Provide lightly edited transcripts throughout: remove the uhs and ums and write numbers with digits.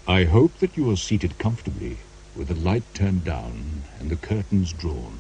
I hope that you are seated comfortably, with the light turned down and the curtains drawn.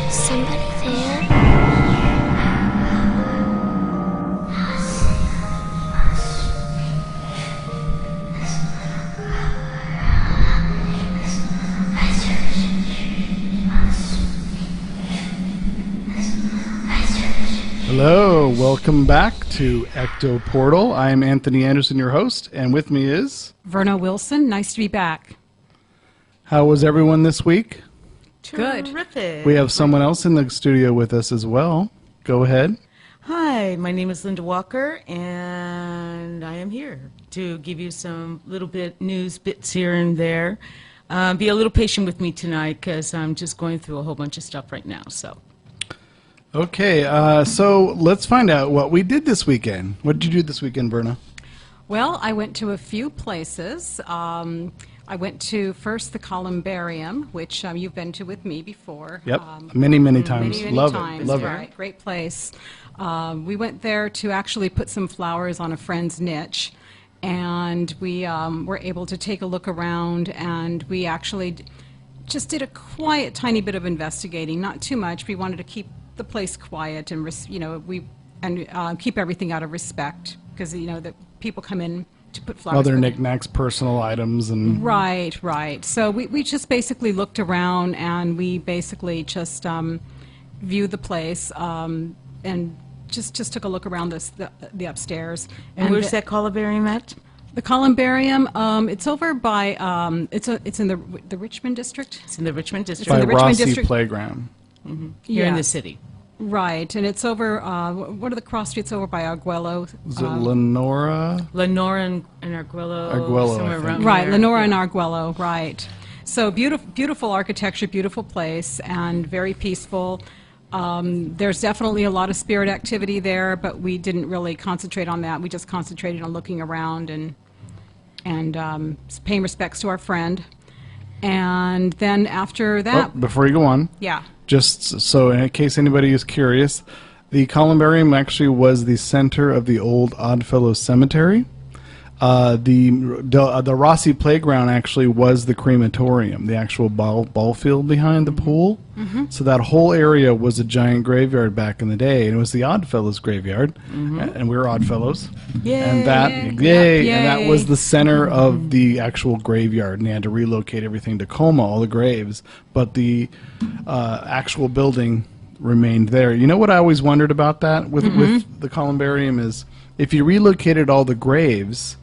Somebody there? Hello, welcome back to Ecto Portal. I am Anthony Anderson, your host, and with me is... Verna Wilson, nice to be back. How was everyone this week? Good. Terrific. We have someone else in the studio with us as well. Go ahead. Hi, my name is Linda Walker, and I am here to give you some little bit news bits here and there. Be a little patient with me tonight because I'm just going through a whole bunch of stuff right now. So. Okay, so let's find out what we did this weekend. What did you do this weekend, Verna? Well, I went to a few places. I went to first the Columbarium, which you've been to with me before. Yep, many times. Many Love times, it. Love right. it. Great place. We went there to actually put some flowers on a friend's niche, and we were able to take a look around, and we actually just did a quiet, tiny bit of investigating. Not too much. We wanted to keep the place quiet and keep everything out of respect, because that people come in to put flowers. Other knickknacks, personal items, and right. So we just basically looked around, and we basically just viewed the place and just took a look around the upstairs. And where's that columbarium at? The Columbarium, it's over by it's in the Richmond district. It's in the Richmond district. by the Richmond Rossi District. Playground. Here in the Yes. city. Right, and it's over. What are the cross streets over by Arguello? Is it Lenora? Lenora and Arguello. Arguello, somewhere I think. around Right, there. Lenora Yeah. and Arguello, right. So beautiful architecture, beautiful place, and very peaceful. There's definitely a lot of spirit activity there, but we didn't really concentrate on that. We just concentrated on looking around and paying respects to our friend. And then after that, Oh, before you go on, yeah. just so in case anybody is curious, the Columbarium actually was the center of the old Oddfellows Cemetery. The Rossi Playground actually was the crematorium, the actual ball field behind the pool. Mm-hmm. So that whole area was a giant graveyard back in the day, and it was the Oddfellows graveyard, and we were Oddfellows. Yay. And that, Yay. and that was the center of the actual graveyard, and they had to relocate everything to Coma, all the graves, but the actual building remained there. You know what I always wondered about that with the Columbarium is, if you relocated all the graves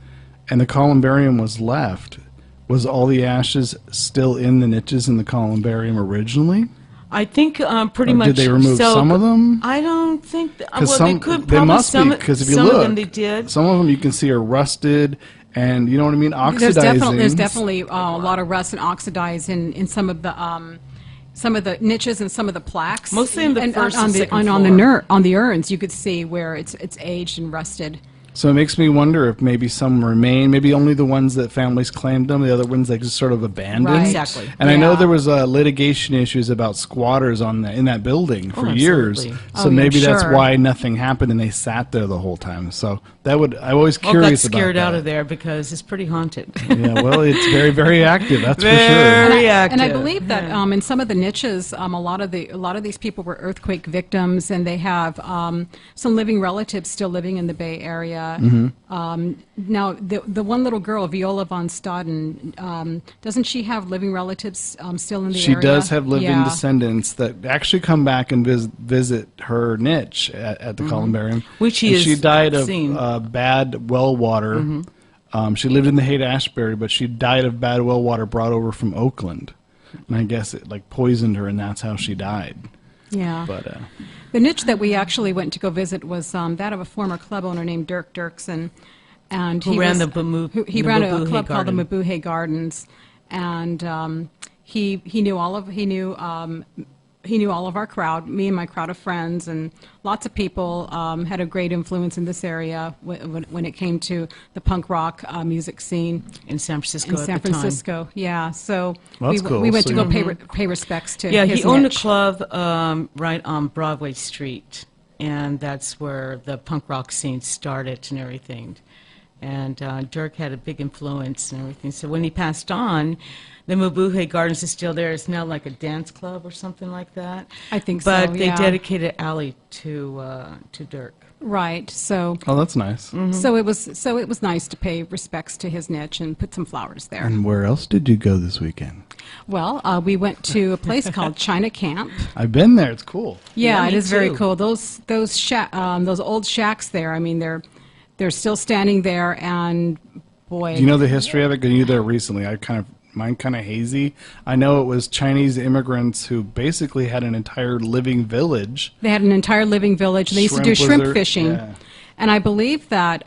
and the Columbarium was left, was all the ashes still in the niches in the Columbarium originally? I think pretty Or much. did they remove some of them? I don't think. Because Well, they could they probably must some. be, because if you some look, of them they did. some of them you can see are rusted, and you know what I mean, oxidizing. There's definitely a lot of rust and oxidize in some of the niches and some of the plaques. Mostly in the and first on and the second on the urns, you could see where it's aged and rusted. So it makes me wonder if maybe some remain, maybe only the ones that families claimed them, the other ones they just sort of abandoned. Right. Exactly. And I know Yeah. there was litigation issues about squatters in that building for years. absolutely. So Oh, yeah, maybe that's sure. why nothing happened and they sat there the whole time. So I'm always All got curious about scared that. out of there because it's pretty haunted. Yeah, well, it's very, very active. That's for sure. Very active. And I believe that in some of the niches, a lot of these people were earthquake victims, and they have some living relatives still living in the Bay Area, area. Now, the one little girl, Viola von Staden, doesn't she have living relatives still in the area? She does have living Yeah. descendants that actually come back and visit her niche at the columbarium. Which she And has she died of seen. bad well water. She lived in the Haight-Ashbury, but she died of bad well water brought over from Oakland. And I guess it like poisoned her, and that's how she died. Yeah. But The niche that we actually went to go visit was that of a former club owner named Dirk Dirksen. And Who ran the Mabu- he the ran a Mabuhay club called the Garden. Mabuhay Gardens. And he knew all of our crowd, me and my crowd of friends, and lots of people had a great influence in this area when it came to the punk rock music scene in San Francisco in at San the time. Francisco. Yeah, so Well, that's cool. we went So to go you- pay respects to Yeah, his he owned niche. a club right on Broadway Street, and that's where the punk rock scene started and everything. And Dirk had a big influence and everything. So when he passed on, the Mabuhay Gardens is still there. It's now like a dance club or something like that. I think but so, they yeah. dedicated alley to Dirk. Right. So oh, that's nice. so it was nice to pay respects to his niche and put some flowers there. And where else did you go this weekend? Well, we went to a place called China Camp. I've been there. It's cool. Yeah, Yeah, it me is very too. cool. Those old shacks there. I mean, they're still standing there, and boy, Do you know the history of it? 'Cause you were there recently. Mine kind of hazy. I know it was Chinese immigrants who basically had an entire living village. they had an entire living village. They used to do Shrimp shrimp was their- fishing. yeah. And I believe that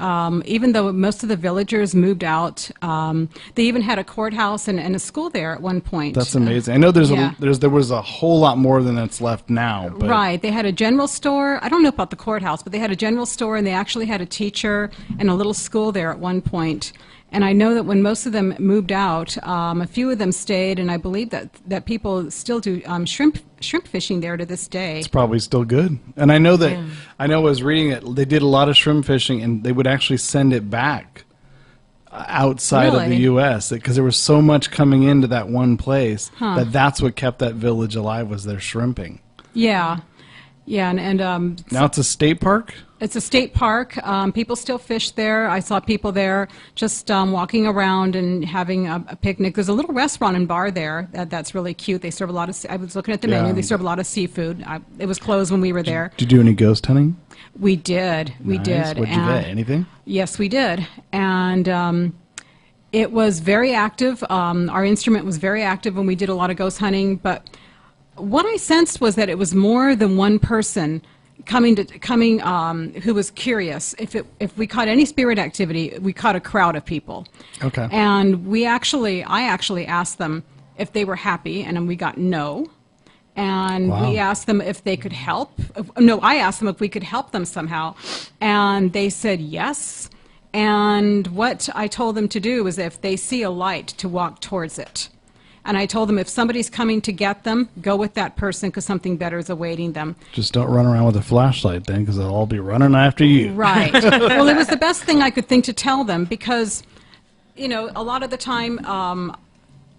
even though most of the villagers moved out, they even had a courthouse and a school there at one point. That's amazing. I know Yeah. there was a whole lot more than that's left now. But Right. They had a general store. I don't know about the courthouse, but they had a general store, and they actually had a teacher and a little school there at one point. And I know that when most of them moved out, a few of them stayed, and I believe that people still do shrimp fishing there to this day. it's probably still good. And I know that I was reading that they did a lot of shrimp fishing, and they would actually send it back outside of the Really? U.S. because there was so much coming into that one place that's what kept that village alive was their shrimping. Yeah. Yeah, and Now it's a state park. it's a state park. People still fish there. I saw people there just walking around and having a picnic. There's a little restaurant and bar there that's really cute. They serve a lot of. I was looking at the menu. Yeah. They serve a lot of seafood. It was closed when we were there. Did you do any ghost hunting? We did. We Nice. did. What'd you And- get? Anything? Yes, we did. And it was very active. Our instrument was very active when we did a lot of ghost hunting. But what I sensed was that it was more than one person coming who was curious. If we caught any spirit activity, we caught a crowd of people. Okay. And I actually asked them if they were happy, and then we got no. And Wow. we asked them if they could help. No, I asked them if we could help them somehow. And they said yes. And what I told them to do was if they see a light, to walk towards it. And I told them if somebody's coming to get them, go with that person because something better is awaiting them. Just don't run around with a flashlight then, because they'll all be running after you. Right. Well, it was the best thing I could think to tell them because, a lot of the time,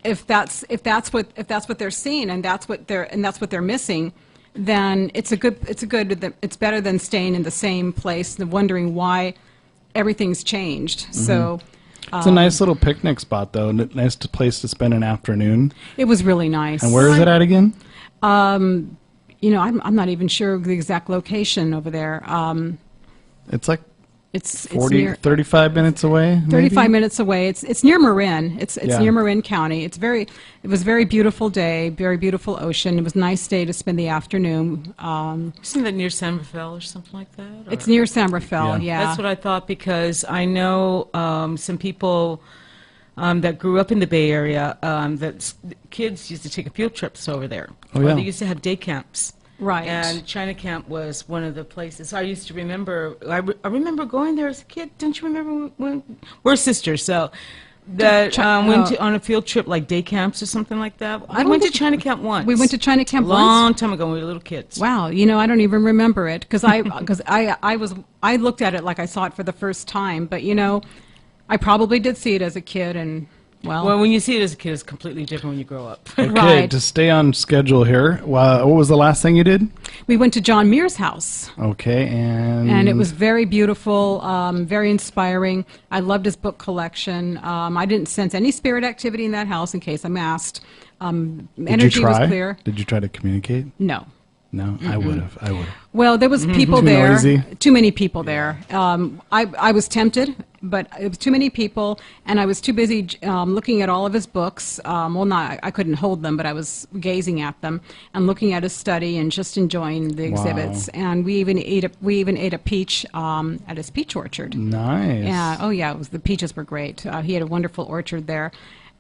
if that's what they're seeing and that's what they're missing, then it's better than staying in the same place and wondering why everything's changed. So. It's a nice little picnic spot, though. Nice place to spend an afternoon. It was really nice. And where is it at again? I'm not even sure of the exact location over there. It's like It's 40, near 35 minutes away. maybe? 35 minutes away. It's near Marin. It's Yeah. near Marin County. It was a very beautiful day, very beautiful ocean. It was a nice day to spend the afternoon. Isn't that near San Rafael or something like that? Or- It's near San Rafael. Yeah. Yeah. That's what I thought because I know some people that grew up in the Bay Area kids used to take field trips over there. Oh, Or yeah. they used to have day camps. Right. And China Camp was one of the places. I used to remember, I remember going there as a kid. Don't you remember when we're sisters, so that went on a field trip like day camps or something like that. I don't went to think- China Camp once. We went to China Camp once? long time ago when we were little kids. Wow, I don't even remember it because I looked at it like I saw it for the first time, but I probably did see it as a kid and Well, when you see it as a kid, it's completely different when you grow up. Okay, Right. to stay on schedule here, what was the last thing you did? We went to John Muir's house. Okay, And it was very beautiful, very inspiring. I loved his book collection. I didn't sense any spirit activity in that house, in case I'm asked. Did Energy you try? was clear. Did you try to communicate? No. No, I would have. Well, there was people Too there. noisy? Too many people there. I was tempted, but it was too many people, and I was too busy looking at all of his books. I couldn't hold them, but I was gazing at them and looking at his study and just enjoying the exhibits. And we even ate a peach at his peach orchard. Nice. Yeah. Oh, yeah. The peaches were great. He had a wonderful orchard there,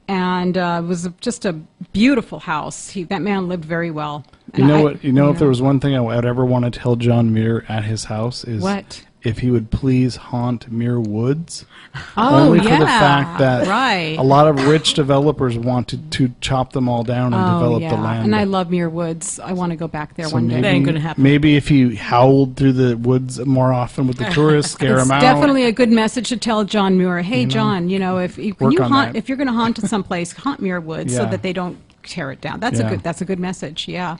and it was just a beautiful house. That man lived very well. You know what? You know, if there was one thing I would ever want to tell John Muir at his house is What? if he would please haunt Muir Woods. Oh, Only yeah. for the fact that Right. a lot of rich developers wanted to chop them all down and develop the land. And I love Muir Woods. I want to go back there one day. That ain't gonna happen. Maybe if he howled through the woods more often with the tourists, scare It's them out. definitely a good message to tell John Muir. Hey, John, if work you on haunt, that. if you're going to haunt someplace, haunt Muir Woods so Yeah. that they don't tear it down. That's Yeah. a good message. Yeah.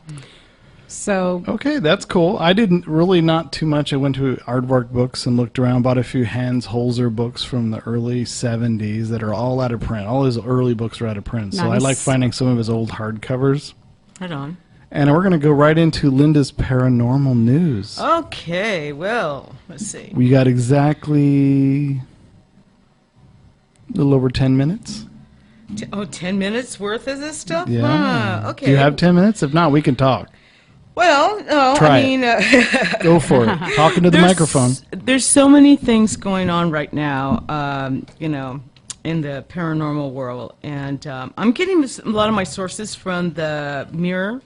So Okay, that's cool. I didn't really not too much. I went to Aardvark Books and looked around, bought a few Hans Holzer books from the early 70s that are all out of print. All his early books are out of print. So I Nice. like finding some of his old hardcovers. Hold on. And we're going to go right into Linda's paranormal news. Okay, well, let's see. We got exactly a little over 10 minutes. 10 minutes worth of this stuff? Yeah. Huh, okay. Do you have 10 minutes? If not, we can talk. Well, no, Try I it. mean, Go for it. Talking to the microphone. There's so many things going on right now, in the paranormal world, and I'm getting a lot of my sources from the Mirror,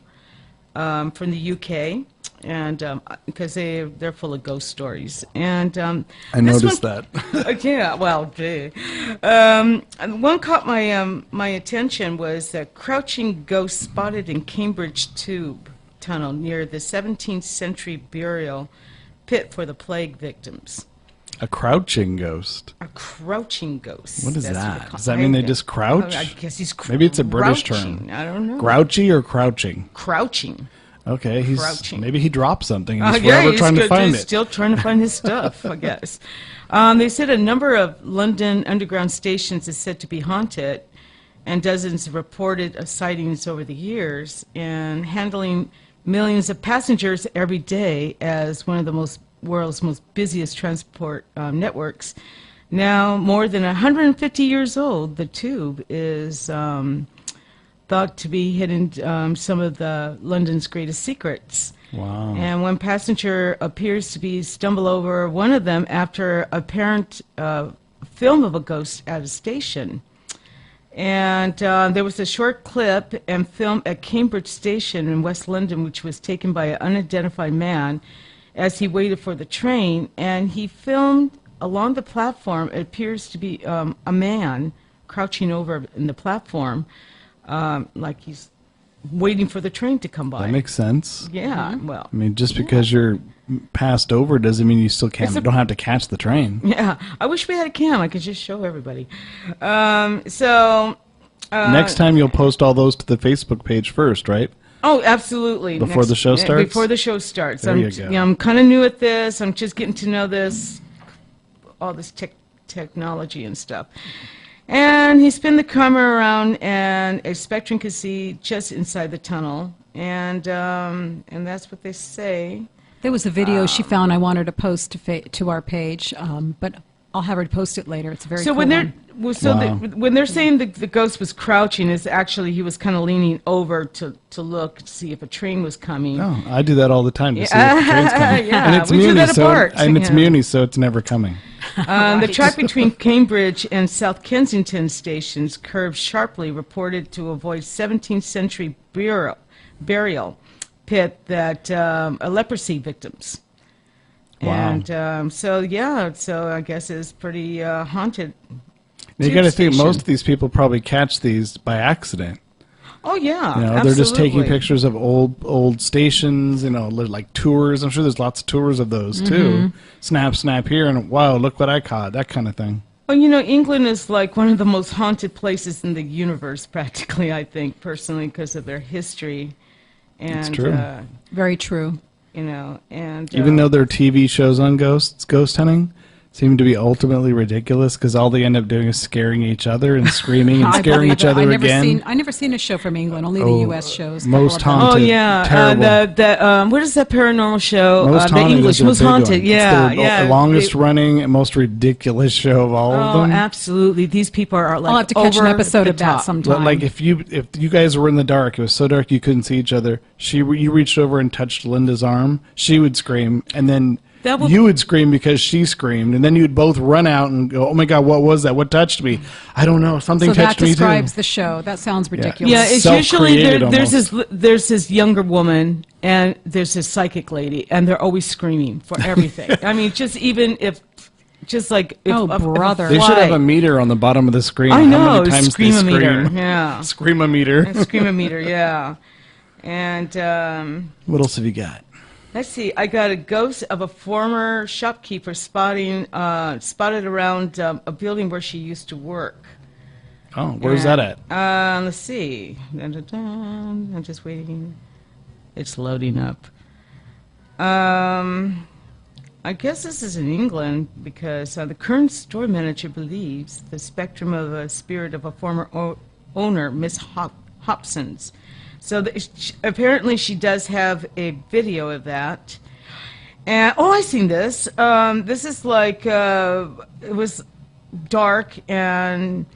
from the UK, and because they're full of ghost stories, and I noticed that. yeah, well, gee. One caught my attention was a crouching ghost spotted in Cambridge Tube tunnel near the 17th century burial pit for the plague victims. A crouching ghost. A crouching ghost. What is That's that? they call Does that mean they it. just crouch? I guess he's Maybe it's a British term. crouching. I don't know. Grouchy or crouching? Crouching. Okay, he's Crouching. maybe he dropped something and he's Yeah, forever he's trying to good. find He's it. still trying to find his stuff, I guess. They said a number of London underground stations is said to be haunted, and dozens of reported sightings over the years, and handling millions of passengers every day as one of the world's most busiest transport networks. Now, more than 150 years old, the tube is thought to be hidden some of the London's greatest secrets. Wow. And one passenger appears to be stumble over one of them after apparent film of a ghost at a station. And there was a short clip and film at Cambridge Station in West London, which was taken by an unidentified man as he waited for the train. And he filmed along the platform. It appears to be a man crouching over in the platform, like he's waiting for the train to come by. That makes sense. Yeah, well. I mean, just because you're passed over doesn't mean you still can't. Don't have to catch the train. Yeah, I wish we had a cam. I could just show everybody. Next time you'll post all those to the Facebook page first, right? Oh, absolutely. Before the show starts? Before the show starts. There you go. I'm kind of new at this. I'm just getting to know this, all this technology and stuff. And he spun the camera around, and a spectrum could see just inside the tunnel. And that's what they say. there was a video she found I wanted to post to our page, but I'll have her post it later. It's a very So cool when they're one. when they're saying the ghost was crouching, is actually he was kind of leaning over to look to see if a train was coming. Oh, I do that all the time to see if the train's coming. Yeah, And it's we do Muni, that at so Bart, it's yeah. Muni, so it's never coming. The track between Cambridge and South Kensington stations curved sharply, reported to avoid 17th century burial pit that leprosy victims. Wow. And so I guess it's pretty haunted. Now, you tube got to think station. most of these people probably catch these by accident. Oh yeah, You know, absolutely. they're just taking pictures of old stations. You know, like tours. I'm sure there's lots of tours of those too. Snap here, and wow, look what I caught. That kind of thing. Well, England is like one of the most haunted places in the universe, practically, I think, personally, because of their history. And, It's true. Very true. And Even though there are TV shows on ghost hunting, seem to be ultimately ridiculous because all they end up doing is scaring each other and screaming and I scaring believe each it. other again. I never seen a show from England, only the U.S. shows. a Most couple of them. haunted. Oh yeah, Terrible. what is that paranormal show? Most The Haunted English is their Most big Haunted. one. Yeah, it's their yeah. longest running and most ridiculous show of all of Oh, them. absolutely. These people are like I'll have to catch an over episode the of that top. sometime. Like if you guys were in the dark, it was so dark you couldn't see each other. You reached over and touched Linda's arm. She would scream, and then you would scream because she screamed, and then you'd both run out and go, "Oh my God, what was that? What touched me? I don't know. Something so that touched me too." describes the show. That sounds ridiculous. Yeah, it's usually Self-created there's this younger woman and there's this psychic lady, and they're always screaming for everything. I mean, Oh, brother. They should have a meter on the bottom of the screen. I know, How many times they scream-o-meter, scream. yeah. Scream-o-meter. Scream-o-meter, yeah. And What else have you got? let's see. I got a ghost of a former shopkeeper spotted around a building where she used to work. Oh, where's that at? Let's see. I'm just waiting. It's loading up. I guess this is in England because the current store manager believes the spectrum of a spirit of a former owner, Miss Hobson's. So apparently she does have a video of that. And I seen this. This is like it was dark and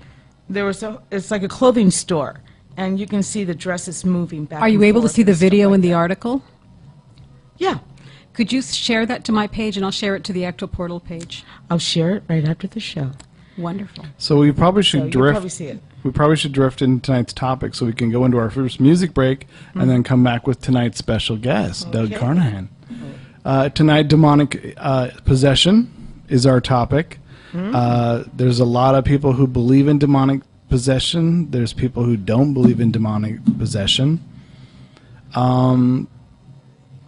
it's like a clothing store, and you can see the dresses moving back. Are you and able to forth see the and stuff video like in the that. article? Yeah, Could you share that to my page, and I'll share it to the Ecto Portal page? I'll share it right after the show. Wonderful. So we probably So should you'll drift. probably see it. We probably should drift into tonight's topic so we can go into our first music break and then come back with tonight's special guest, Doug Okay. Carnahan. Tonight, demonic possession is our topic. There's a lot of people who believe in demonic possession. There's people who don't believe in demonic possession.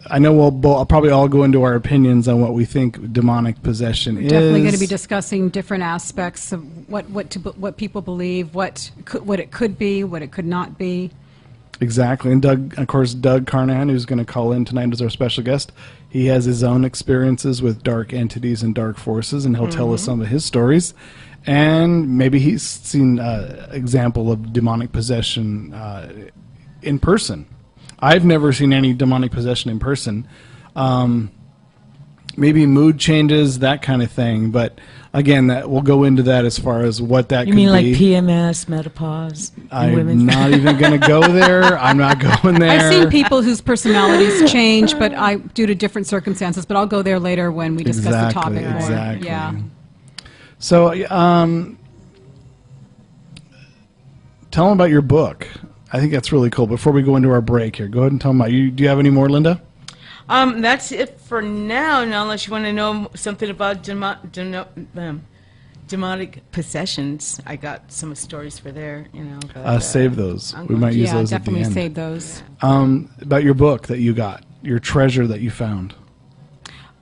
I know I'll probably all go into our opinions on what we think demonic possession is. Definitely going to be discussing different aspects of what people believe, what it could be, what it could not be. Exactly. And Doug Carnahan, who's going to call in tonight as our special guest, he has his own experiences with dark entities and dark forces, and he'll tell us some of his stories. And maybe he's seen an example of demonic possession in person. I've never seen any demonic possession in person. Maybe mood changes, that kind of thing. But again, we'll go into that as far as what that You could mean like be. PMS, menopause, in women? I'm not even going to go there. I'm not going there. I've seen people whose personalities change, but due to different circumstances. But I'll go there later when we discuss the topic more. Exactly. Yeah. So, tell them about your book. I think that's really cool. Before we go into our break here, go ahead and tell them about you. Do you have any more, Linda? That's it for now, unless you want to know something about demonic possessions. I got some stories for there, But, Save those. I'm We going might to- use Yeah, those at the definitely end. save those. About your book that you got, your treasure that you found.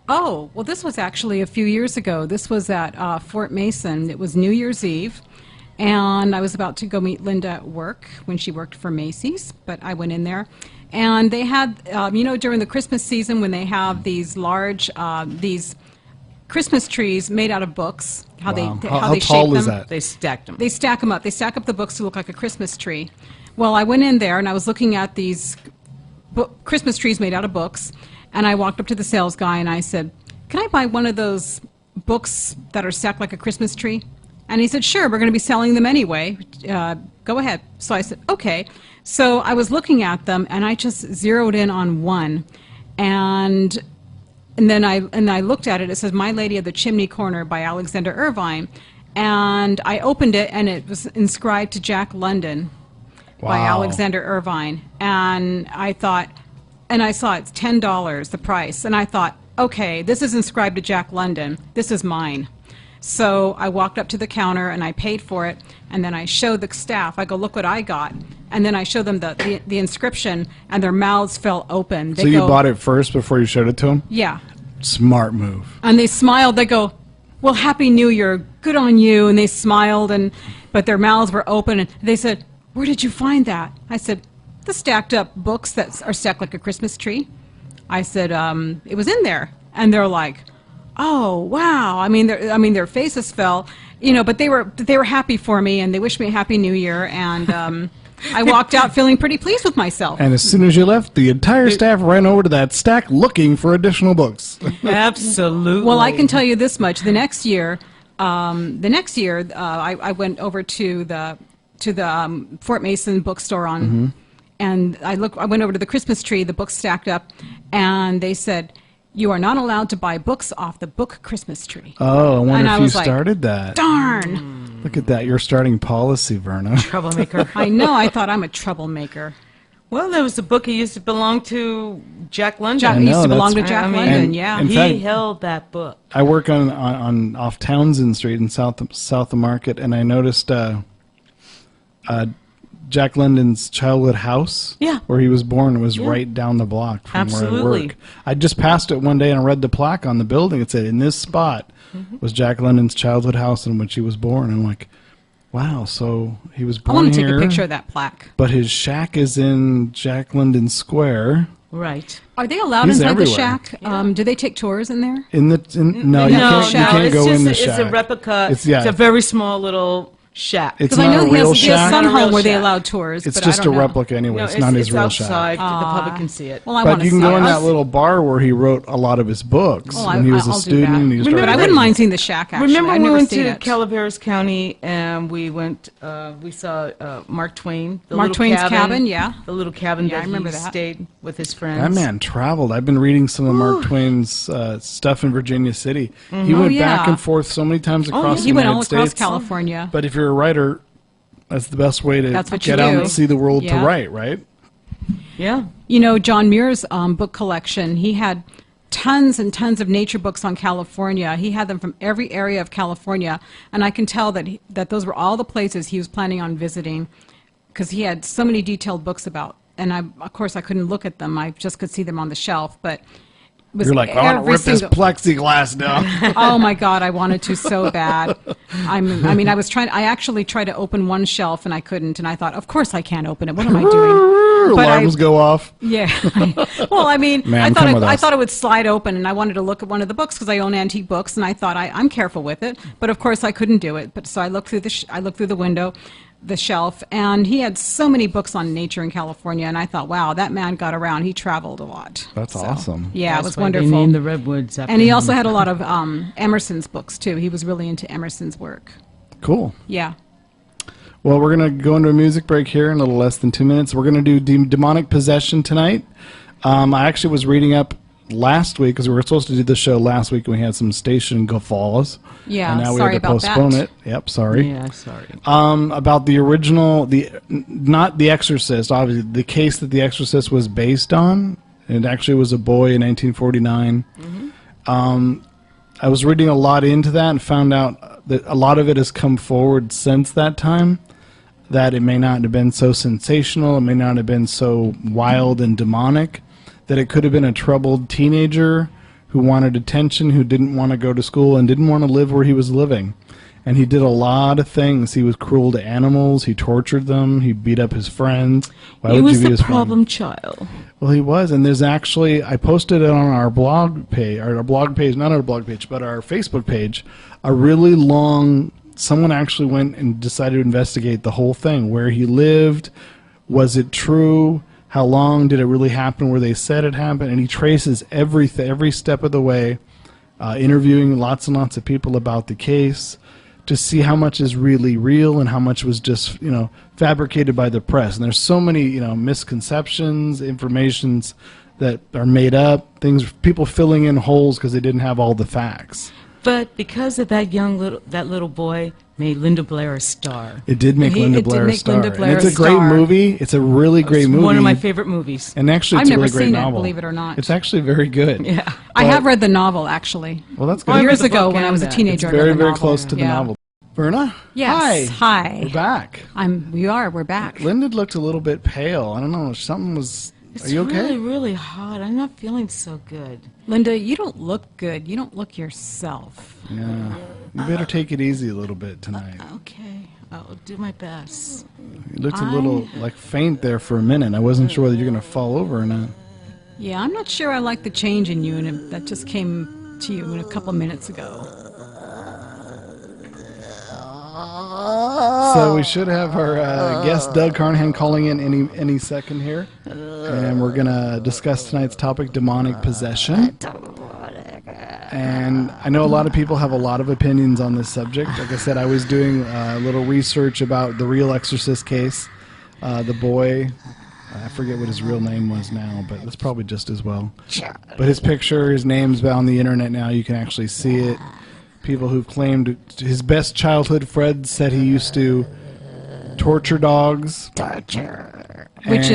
Oh, well, this was actually a few years ago. This was at Fort Mason. It was New Year's Eve, and I was about to go meet Linda at work when she worked for Macy's, but I went in there. And they had, during the Christmas season when they have these large, these Christmas trees made out of books, how Wow. they How shape tall is them. that? They stacked them. They stack them up. They stack up the books to look like a Christmas tree. Well, I went in there and I was looking at these Christmas trees made out of books, and I walked up to the sales guy and I said, "Can I buy one of those books that are stacked like a Christmas tree?" And he said, "Sure, we're going to be selling them anyway. Go ahead." So I said, "Okay." So I was looking at them and I just zeroed in on one, and then I looked at it. It says "My Lady of the Chimney Corner" by Alexander Irvine, and I opened it and it was inscribed to Jack London by Wow. Alexander Irvine, and I thought, and I saw it's $10 the price, and I thought, okay, this is inscribed to Jack London. This is mine. So I walked up to the counter and I paid for it, and then I showed the staff. I go, "Look what I got," and then I showed them the inscription, and their mouths fell open. So you bought it first before you showed it to them? Yeah, Smart move. and they smiled. They go, "Well, Happy New Year, good on you. And they smiled, but their mouths were open. And they said, where did you find that? I said, the stacked up books that are stacked like a Christmas tree. I said, it was in there. And they're like, oh, wow. I mean, their faces fell, but they were happy for me, and they wished me a Happy New Year. And I walked out feeling pretty pleased with myself. And as soon as you left, the entire staff ran over to that stack looking for additional books. Absolutely. Well, I can tell you this much: the next year, I went over to the Fort Mason bookstore and I went over to the Christmas tree. The books stacked up, and they said, "You are not allowed to buy books off the book Christmas tree." Oh, I wonder if you was like, started that. Darn. Look at that. You're starting policy, Verna. Troublemaker. I know. I thought I'm a troublemaker. Well, there was a book. He used to belong to Jack London. Jack used to belong to Jack London. and- Yeah. in He fact- held that book. I work on off Townsend Street in South of Market, and I noticed Jack London's childhood house, Yeah. where he was born, was right down the block from where I Absolutely. work. I just passed it one day and read the plaque on the building. It said, "In this spot was Jack London's childhood house in which he was born." And I'm like, wow, so he was I born want to here. take a picture of that plaque. But his shack is in Jack London Square. Right. Are they allowed He's inside everywhere. the shack? Do they take tours in there? No, you No, can't it's go just in the it's shack. a replica. It's It's a very small little shack. It's Because I not know a he real has shack. some Not a real home where they shack. allow tours. It's but just I a don't know. replica anyway. No, it's not his it's real outside. shack. The public can see it. Well, I But want you to can see go in it. that little bar where he wrote a lot of his books Oh, when he was a I'll do student. that. And he was But I starting wouldn't to- mind seeing the shack, actually. Remember I've we never went seen to it. Calaveras County and we went. We saw Mark Twain. The Mark little Twain's cabin, yeah. The little cabin Yeah, I that remember he that. stayed with his friends. That man traveled. I've been reading some of Mark Twain's stuff in Virginia City. He Oh, went yeah. back and forth so many times across the He went United all across States. California. But if you're a writer, that's the best way to That's what get you out do. and see the world Yeah. to write, right? Yeah. John Muir's book collection, he had tons and tons of nature books on California. He had them from every area of California, and I can tell that those were all the places he was planning on visiting, because he had so many detailed books about. And of course, I couldn't look at them. I just could see them on the shelf, but it was You're like, I want every to rip this single- plexiglass down. Oh my God, I wanted to so bad. I actually tried to open one shelf and I couldn't, and I thought, of course I can't open it. What am I doing? But Alarms go off. Yeah. Well, Man, come with I us. thought it would slide open, and I wanted to look at one of the books because I own antique books, and I thought I'm careful with it, but of course I couldn't do it. But so I looked through the window, the shelf, and he had so many books on nature in California, and I thought, wow, that man got around. He traveled a lot. That's So, awesome. Yeah, That's it was why wonderful. They named the redwoods after And he him. also had a lot of Emerson's books too. He was really into Emerson's work. Cool. Yeah. Well, we're going to go into a music break here in a little less than 2 minutes. We're going to do demonic possession tonight. I actually was reading up last week because we were supposed to do the show last week and we had some station guffaws. Yeah, and now we sorry had to about postpone that. it. Yep, sorry. Yeah, sorry. About the original, not The Exorcist, obviously, the case that The Exorcist was based on. It actually was a boy in 1949. I was reading a lot into that and found out that a lot of it has come forward since that time, that it may not have been so sensational, it may not have been so wild and demonic, that it could have been a troubled teenager who wanted attention, who didn't want to go to school and didn't want to live where he was living. And he did a lot of things. He was cruel to animals. He tortured them. He beat up his friends. Why He would was you beat the his friend? problem child. Well, he was, and there's actually, I posted it on our blog page, not our blog page, but our Facebook page, a really long, someone actually went and decided to investigate the whole thing, where he lived, was it true, how long did it really happen where they said it happened, and he traces every step of the way, interviewing lots and lots of people about the case, to see how much is really real and how much was just, fabricated by the press. And there's so many, misconceptions, informations that are made up, people filling in holes because they didn't have all the facts. But because of that little boy made Linda Blair a star. It did make Linda it did Blair a make star. Linda Blair And it's a a great star. movie. It's a really great It's movie. one of my favorite movies. And actually, I've it's a never really great seen it, novel. believe it or not. It's actually very good. Yeah. I But- have read the novel, actually. Well, that's Oh, I good. read Years the ago book when I and was a that. teenager. It's I read very, the very novel. close to the Yeah. novel. Verna? Yes. Hi. We're back. We're back. Linda looked a little bit pale. I don't know. Something was It's Are you okay? really, really hot. I'm not feeling so good. Linda, you don't look good. You don't look yourself. Yeah. You better take it easy a little bit tonight. Okay, I'll do my best. You looked a little like faint there for a minute. I wasn't sure whether you're going to fall over or not. Yeah, I'm not sure I like the change in you, and that just came to you a couple minutes ago. So we should have our guest Doug Carnahan calling in any second here, and we're gonna discuss tonight's topic: demonic possession. And I know a lot of people have a lot of opinions on this subject. Like I said, I was doing a little research about the real Exorcist case. The boy, I forget what his real name was now, but it's probably just as well. But his picture, his name's on the internet now. You can actually see it. People who've claimed his best childhood, Fred said he used to torture dogs. Which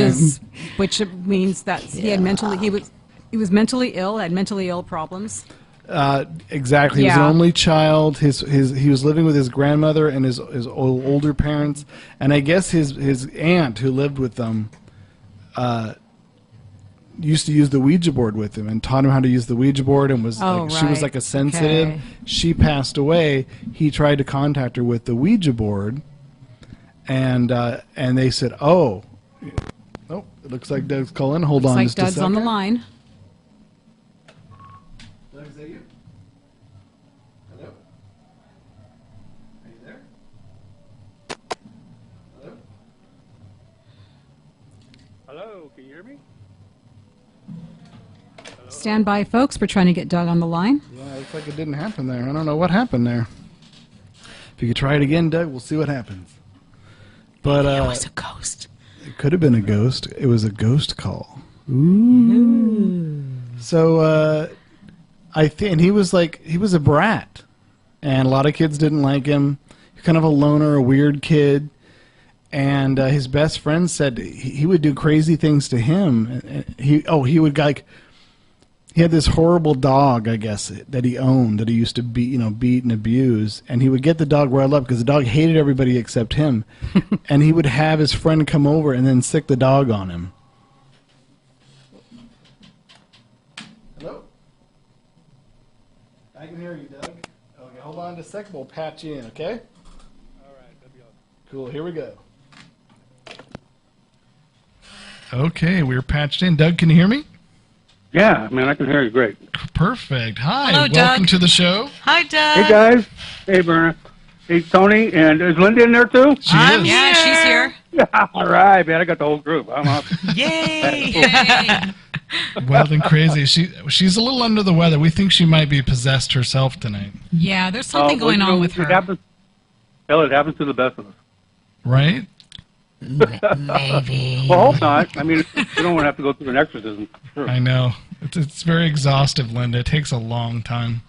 means that he was mentally ill, had mentally ill problems. Exactly. He was an only child. He was living with his grandmother and his older parents, and I guess his aunt who lived with them used to use the Ouija board with him and taught him how to use the Ouija board, and she was like a sensitive. Okay. She passed away. He tried to contact her with the Ouija board, and they said, "Oh, it looks like Doug's calling. Hold on, just a second. Doug's on the line. Doug, is that you? Hello? Are you there? Hello? Hello, can you hear me? Stand by, folks. We're trying to get Doug on the line. Yeah, it looks like it didn't happen there. I don't know what happened there. If you could try it again, Doug, we'll see what happens. But it was a ghost. It could have been a ghost. It was a ghost call. Ooh. So and he was a brat, and a lot of kids didn't like him. He's kind of a loner, a weird kid. And his best friend said he would do crazy things to him. He would he had this horrible dog, I guess, that he owned, that he used to beat and abuse. And he would get the dog riled up because the dog hated everybody except him. And he would have his friend come over and then sick the dog on him. Hello? I can hear you, Doug. Okay, hold on just a second. We'll patch you in, okay? All right, that'd be awesome. Cool, here we go. Okay, we're patched in. Doug, can you hear me? Yeah, man, I can hear you great. Perfect. Hi, hello, welcome Doug. to the show. Hi, Doug. Hey, guys. Hey, Verna. Hey, Tony. And is Linda in there, too? She is. Yeah, she's here. Yeah, all right, man. I got the whole group. I'm up. Yay! Wild and crazy. She's a little under the weather. We think she might be possessed herself tonight. Yeah, there's something going on with her. It happens to the best of us. Right? Maybe. Well, hope not. I mean, you don't want to have to go through an exorcism. Sure. I know. It's very exhaustive, Linda. It takes a long time.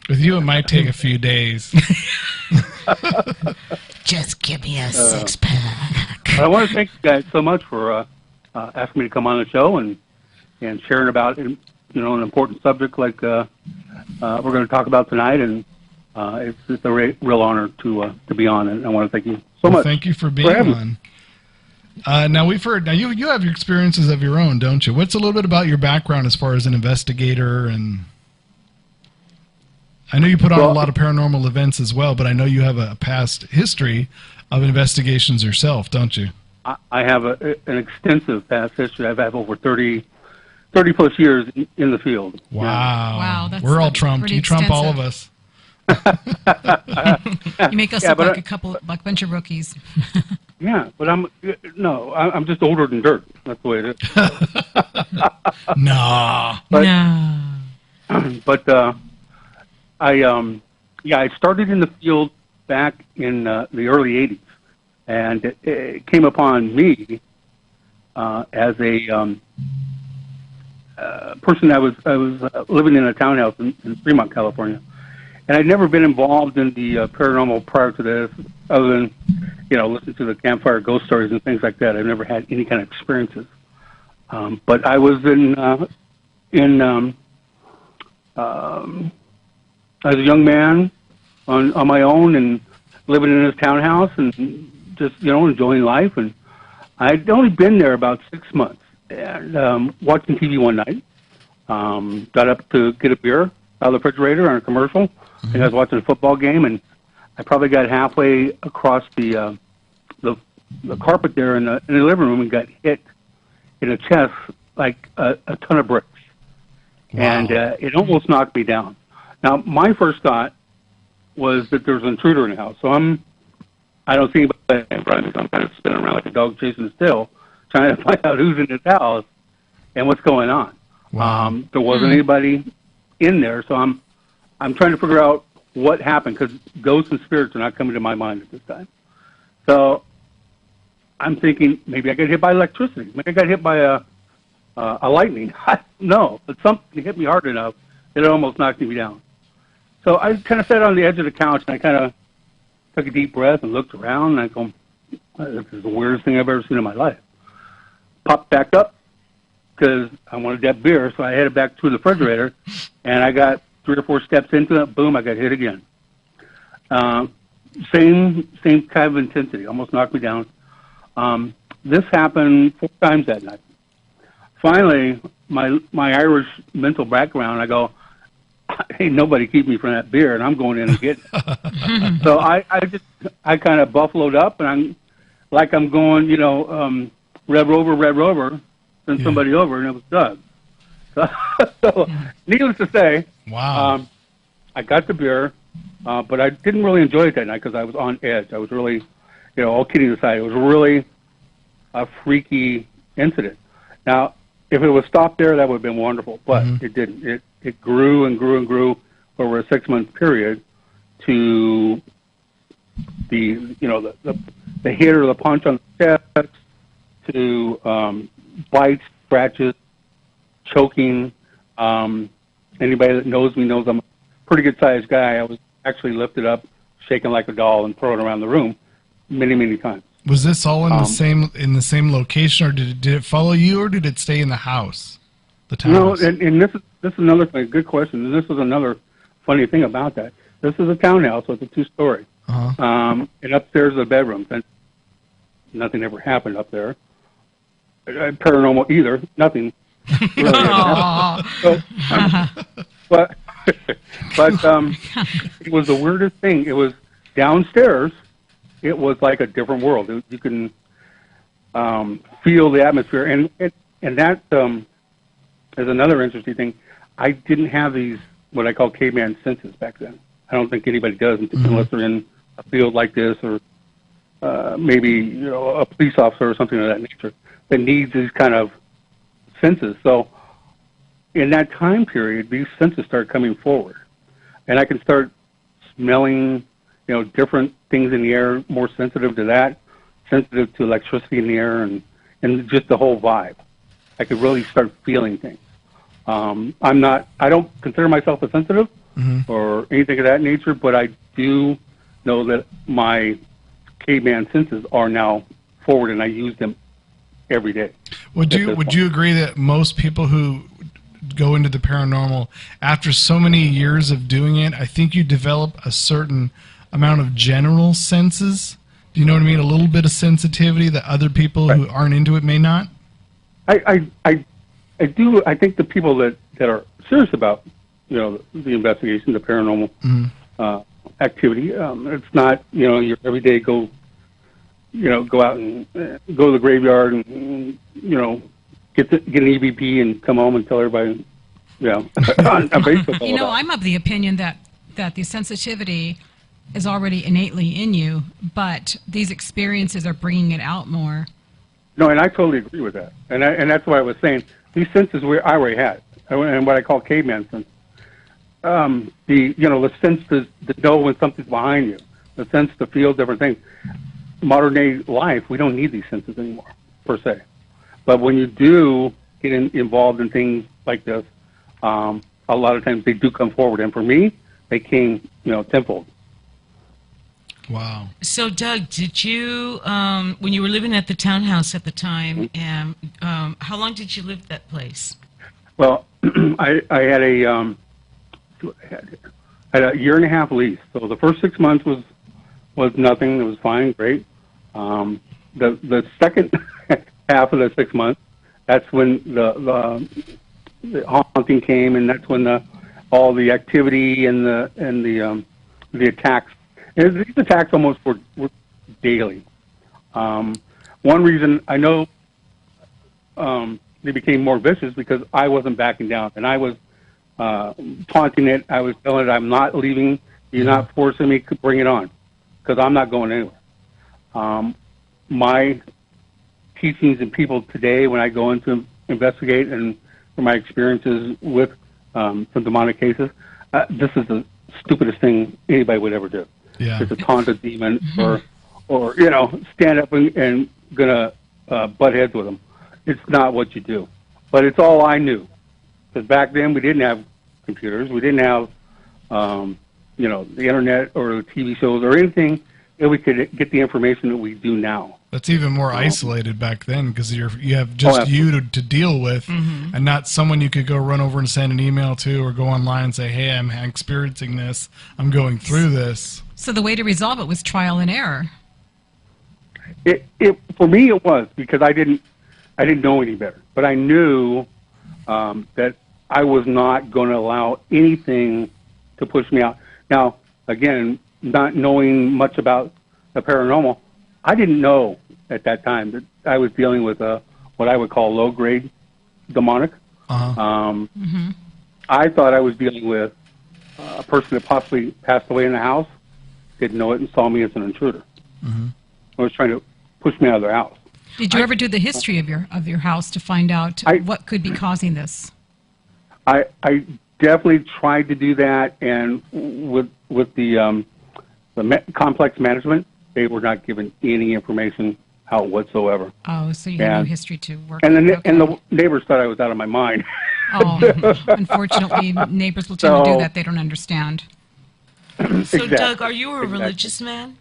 With you, it might take a few days. Just give me a six-pack. I want to thank you guys so much for asking me to come on the show and sharing about an important subject like we're going to talk about tonight. And it's a real honor to be on. And I want to thank you so much. Thank you for being on. Now we've heard. Now you have your experiences of your own, don't you? What's a little bit about your background as far as an investigator? And I know you put on a lot of paranormal events as well, but I know you have a past history of investigations yourself, don't you? I have an extensive past history. I've had over 30 plus years in the field. Wow! That's we're all trumped. You trump all of us. You make us look like a bunch of rookies. Yeah, but I'm just older than dirt. That's the way it is. No. But I started in the field back in the early '80s, and it came upon me as a person. I was living in a townhouse in Fremont, California. And I'd never been involved in the paranormal prior to this, other than, listening to the campfire ghost stories and things like that. I've never had any kind of experiences. But I was as a young man on my own and living in this townhouse and just, enjoying life. And I'd only been there about 6 months. and watching TV one night. Got up to get a beer out of the refrigerator on a commercial. I think I was watching a football game, and I probably got halfway across the carpet there in the living room and got hit in the chest like a ton of bricks. Wow. And it almost knocked me down. Now, my first thought was that there was an intruder in the house. So I don't see anybody in front of me, so I'm kind of spinning around like a dog chasing his tail, trying to find out who's in this house and what's going on. Wow. There wasn't anybody in there, so I'm trying to figure out what happened, because ghosts and spirits are not coming to my mind at this time. So I'm thinking maybe I got hit by electricity. Maybe I got hit by a lightning. I don't know, but something hit me hard enough that it almost knocked me down. So I kind of sat on the edge of the couch, and I kind of took a deep breath and looked around, and I go, this is the weirdest thing I've ever seen in my life. Popped back up, because I wanted that beer, so I headed back to the refrigerator, and I got 3 or 4 steps into it, boom, I got hit again. Same kind of intensity, almost knocked me down. This happened 4 times that night. Finally, my Irish mental background, I go, ain't nobody keep me from that beer, and I'm going in and getting it. So I kind of buffaloed up, and I'm going, Red Rover, send somebody over, and it was Doug. So needless to say, wow. I got the beer, but I didn't really enjoy it that night because I was on edge. I was really, all kidding aside, it was really a freaky incident. Now, if it was stopped there, that would have been wonderful, but it didn't. It grew and grew and grew over a 6-month period to the hit or the punch on the chest, to bites, scratches, choking. Anybody that knows me knows I'm a pretty good-sized guy. I was actually lifted up, shaking like a doll, and thrown around the room many, many times. Was this all in the same location, or did it follow you, or did it stay in the house, the townhouse? No, and this is another thing, good question, and this is another funny thing about that. This is a townhouse, so it's a 2-story. And upstairs are the bedrooms, and nothing ever happened up there. Paranormal either, nothing really happened. So, but it was the weirdest thing. It was downstairs. It was like a different world. You can feel the atmosphere, and that is another interesting thing. I didn't have these what I call caveman senses back then. I don't think anybody does unless they're in a field like this, or maybe a police officer or something of that nature that needs these kind of senses. So in that time period, these senses start coming forward, and I can start smelling, different things in the air, more sensitive to that, sensitive to electricity in the air, and just the whole vibe. I could really start feeling things. I don't consider myself a sensitive or anything of that nature, but I do know that my caveman senses are now forward, and I use them every day. Would you agree that most people who go into the paranormal, after so many years of doing it, I think you develop a certain amount of general senses? Do you know what I mean? A little bit of sensitivity that other people who aren't into it may not? I do. I think the people that are serious about, the investigation, the paranormal activity, it's not, your everyday go out and go to the graveyard and, get an EVP and come home and tell everybody, on Facebook. I'm of the opinion that the sensitivity is already innately in you, but these experiences are bringing it out more. No, and I totally agree with that. And that's why I was saying these senses I already had, and what I call caveman sense. The sense to know when something's behind you, the sense to feel different things. Modern day life, we don't need these senses anymore, per se. But when you do get involved in things like this, a lot of times they do come forward. And for me, they came, tenfold. Wow. So, Doug, did you, when you were living at the townhouse at the time, how long did you live at that place? Well, I had a year and a half lease. So the first 6 months was nothing. It was fine, great. The second half of the 6 months, That's when the haunting came, and that's when all the activity and the attacks. And these attacks almost were daily. One reason I know they became more vicious because I wasn't backing down, and I was taunting it. I was telling it, I'm not leaving. You're not forcing me to bring it on, because I'm not going anywhere. My teachings and people today, when I go in to investigate, and from my experiences with some demonic cases, this is the stupidest thing anybody would ever do. Yeah. It's a taunt a demon, or stand up and gonna butt heads with them. It's not what you do. But it's all I knew, because back then we didn't have computers, we didn't have the internet or TV shows or anything that we could get the information that we do now. That's even more isolated back then, because you have just you to deal with, and not someone you could go run over and send an email to, or go online and say, hey, I'm experiencing this, I'm going through this. So the way to resolve it was trial and error. It for me it was, because I didn't know any better, but I knew that I was not going to allow anything to push me out. Now, again, not knowing much about the paranormal, I didn't know at that time that I was dealing with what I would call low-grade demonic. I thought I was dealing with a person that possibly passed away in the house, didn't know it, and saw me as an intruder. I was trying to push me out of their house. Did you ever do the history of your house to find out what could be causing this? I definitely tried to do that, and with the complex management, they were not given any information out whatsoever. Oh, so you had no history to work and with. And the neighbors thought I was out of my mind. Oh, unfortunately, neighbors will tend to do that. They don't understand. So, Exactly. Doug, are you a religious man?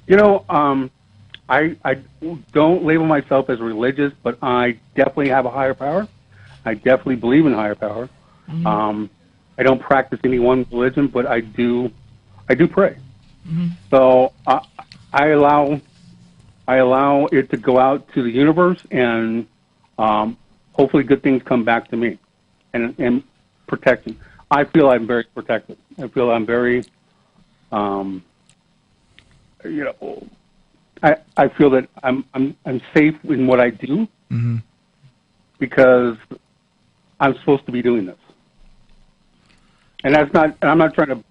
I don't label myself as religious, but I definitely have a higher power. I definitely believe in higher power. I don't practice any one religion, but I do pray. So I allow it to go out to the universe, and hopefully good things come back to me, and protection. I feel I'm very protected. I feel I'm very, I feel that I'm safe in what I do, because I'm supposed to be doing this. And I'm not trying to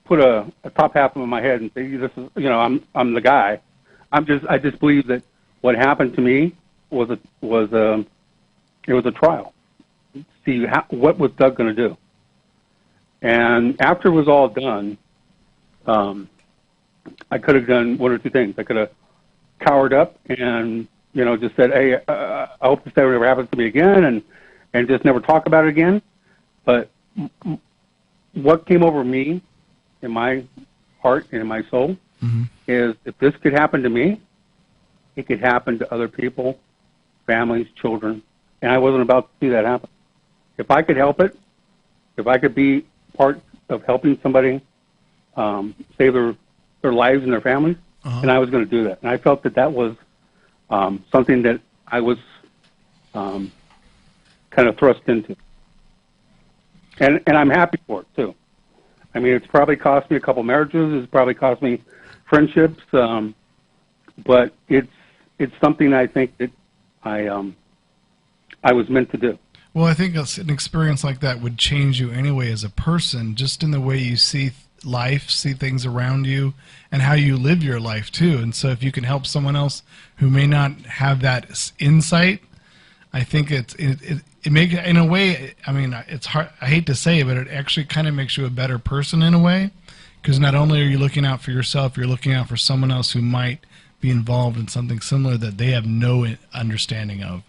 put a top half of my head and say this is, I'm the guy. I just believe that what happened to me was a trial. See what was Doug going to do. And after it was all done, I could have done one or two things. I could have cowered up and just said, hey, I hope this never happens to me again, and just never talk about it again. But what came over me in my heart and in my soul is, if this could happen to me, it could happen to other people, families, children, and I wasn't about to see that happen. If I could help it, if I could be part of helping somebody save their lives and their families, and I was going to do that. And I felt that was something that I was kind of thrust into. And I'm happy for it, too. I mean, it's probably cost me a couple marriages. It's probably cost me friendships. But it's something I think that I was meant to do. Well, I think an experience like that would change you anyway as a person, just in the way you see life, see things around you, and how you live your life, too. And so if you can help someone else who may not have that insight, I think it makes, in a way, I mean, it's hard, I hate to say it, but it actually kind of makes you a better person in a way, because not only are you looking out for yourself, you're looking out for someone else who might be involved in something similar that they have no understanding of.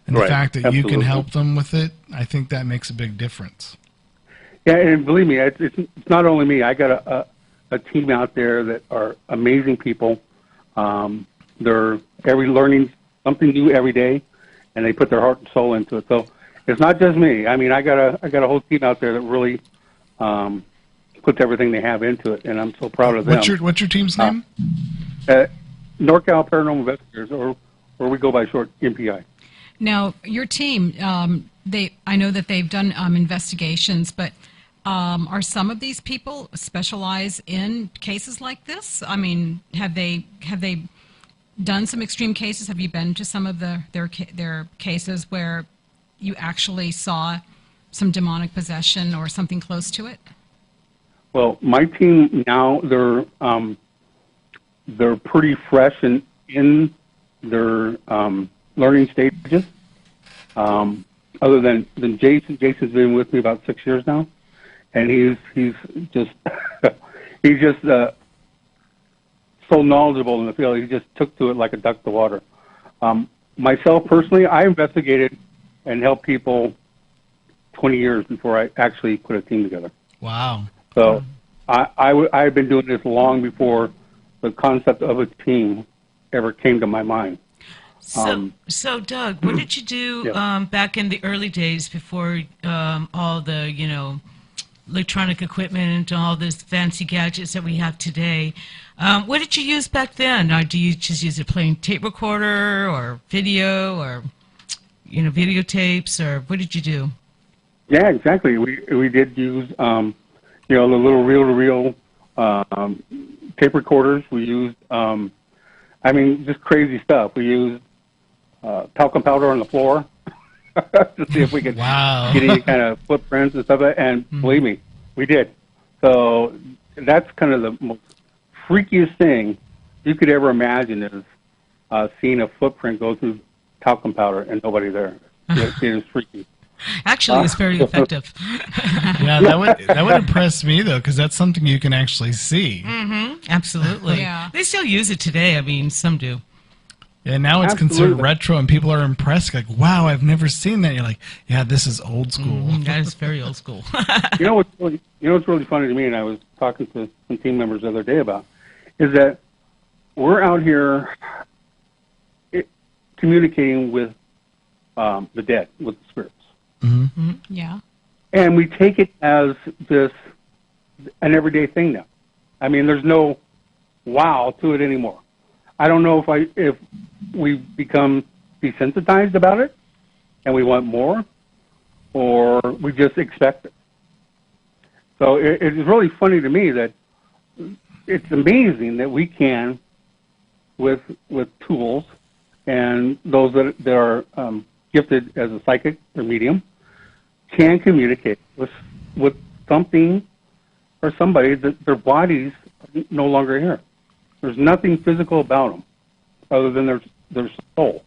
And the fact that you can help them with it, I think that makes a big difference. Yeah, and believe me, it's not only me. I got a team out there that are amazing people. They're learning something new every day, and they put their heart and soul into it. So it's not just me. I mean, I got a whole team out there that really puts everything they have into it, and I'm so proud of them. What's your team's name? NorCal Paranormal Investigators, or we go by short, MPI. Now, your team, I know that they've done investigations, but are some of these people specialize in cases like this? I mean, have they done some extreme cases? Have you been to some of their cases where you actually saw some demonic possession or something close to it? Well, my team now, they're pretty fresh in their learning stages. Other than Jason. Jason's been with me about 6 years now, and he's just he's just so knowledgeable in the field. He just took to it like a duck to water. Myself personally, I investigated and helped people 20 years before I actually put a team together. Wow. So I've been doing this long before the concept of a team ever came to my mind. So Doug, what did you do back in the early days before all the, electronic equipment and all these fancy gadgets that we have today? What did you use back then? Or do you just use a plain tape recorder or video or, videotapes, or what did you do? Yeah, exactly. We did use, the little reel-to-reel tape recorders. We used, just crazy stuff. We used talcum powder on the floor to see if we could get any kind of footprints and stuff. And believe me, we did. So that's kind of the most freakiest thing you could ever imagine is seeing a footprint go through talcum powder and nobody there. It is freaky. Actually, it's very effective. Yeah, that would impress me though, because that's something you can actually see. Mm-hmm. Absolutely. Yeah. They still use it today. I mean, some do. Yeah, now it's considered retro, and people are impressed. Like, wow, I've never seen that. You're like, yeah, this is old school. That is very old school. what's really funny to me, and I was talking to some team members the other day about, is that we're out here communicating with the dead, with the spirits. Mm-hmm. Yeah. And we take it as an everyday thing now. I mean, there's no wow to it anymore. I don't know if we become desensitized about it and we want more, or we just expect it. So it's really funny to me that it's amazing that we can, with tools and those that are gifted as a psychic or medium, can communicate with something or somebody that their bodies are no longer here. There's nothing physical about them other than their soul.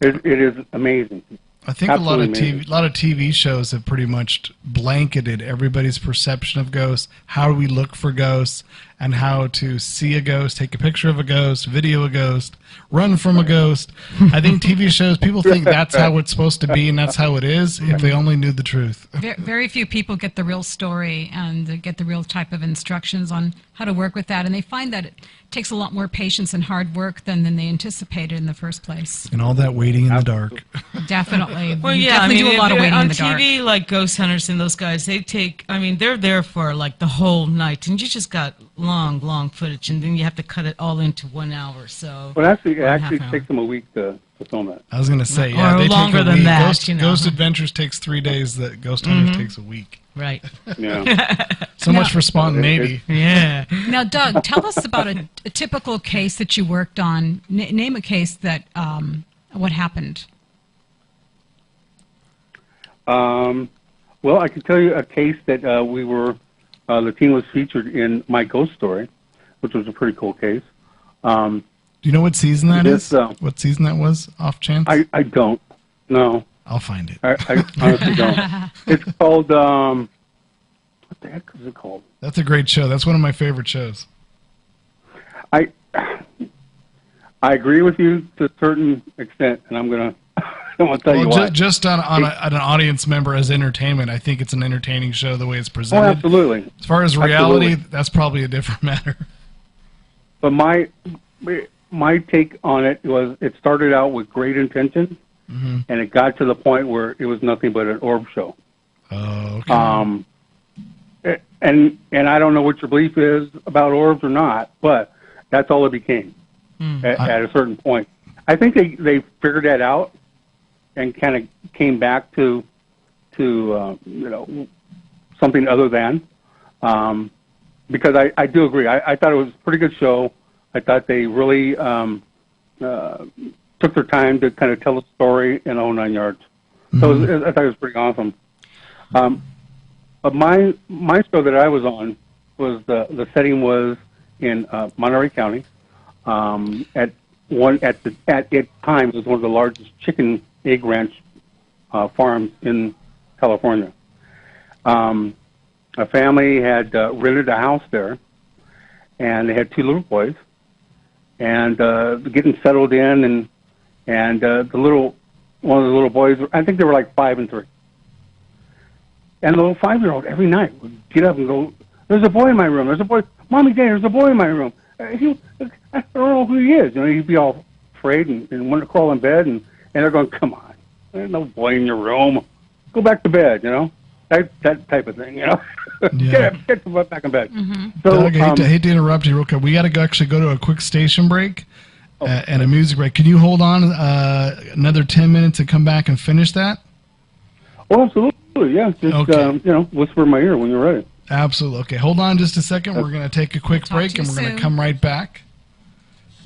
It is amazing. I think Absolutely a lot of TV shows have pretty much blanketed everybody's perception of ghosts, how we look for ghosts, and how to see a ghost, take a picture of a ghost, video a ghost, run from a ghost. I think TV shows, people think that's how it's supposed to be and that's how it is, if they only knew the truth. Very few people get the real story and get the real type of instructions on how to work with that, and they find that it takes a lot more patience and hard work than they anticipated in the first place. And all that waiting in the dark. Definitely. Well, yeah, definitely do a lot of waiting on in the dark. TV, like Ghost Hunters and those guys, they're there for like the whole night, and you just got long footage, and then you have to cut it all into 1 hour. So, it actually takes them a week to film that. I was going to say, Or they longer take a than week. that, Ghost Adventures takes 3 days. That Ghost Hunters takes a week. Right. Yeah. So much for spontaneity. Yeah. Now, Doug, tell us about a typical case that you worked on. Name a case that, what happened? Well, I can tell you a case that the team was featured in My Ghost Story, which was a pretty cool case. Do you know what season that is? What season that was, off chance? I don't. No. I'll find it. I honestly don't. It's called, what the heck is it called? That's a great show. That's one of my favorite shows. I agree with you to a certain extent, and I'm going to tell you why. Just on an audience member as entertainment, I think it's an entertaining show the way it's presented. Oh, absolutely. As far as reality, that's probably a different matter. But my take on it was it started out with great intention, and it got to the point where it was nothing but an orb show. Oh, okay. And I don't know what your belief is about orbs or not, but that's all it became at a certain point. I think they figured that out and kind of came back to something other than, because I do agree. I thought it was a pretty good show. I thought they really took their time to kind of tell a story in all 9 yards. So I thought it was pretty awesome. But my show that I was on was the setting was in Monterey County. At its time, it was one of the largest chicken egg ranch farms in California. A family had rented a house there, and they had 2 little boys, and getting settled in, and one of the little boys, I think they were like 5 and 3. And the little 5-year-old every night would get up and go, "There's a boy in my room. There's a boy. Mommy, Daddy, there's a boy in my room." I don't know who he is. He'd be all afraid and want to crawl in bed, and they're going, "Come on, there's no boy in your room. Go back to bed." That type of thing. Yeah. Get the butt back in bed. So, Doug, I hate to interrupt you real quick. We got to actually go to a quick station break and a music break. Can you hold on another 10 minutes and come back and finish that? Oh, absolutely. Yeah. Just Okay. whisper in my ear when you're ready. Absolutely. Okay, hold on just a second. We're going to take a quick break, and we're going to come right back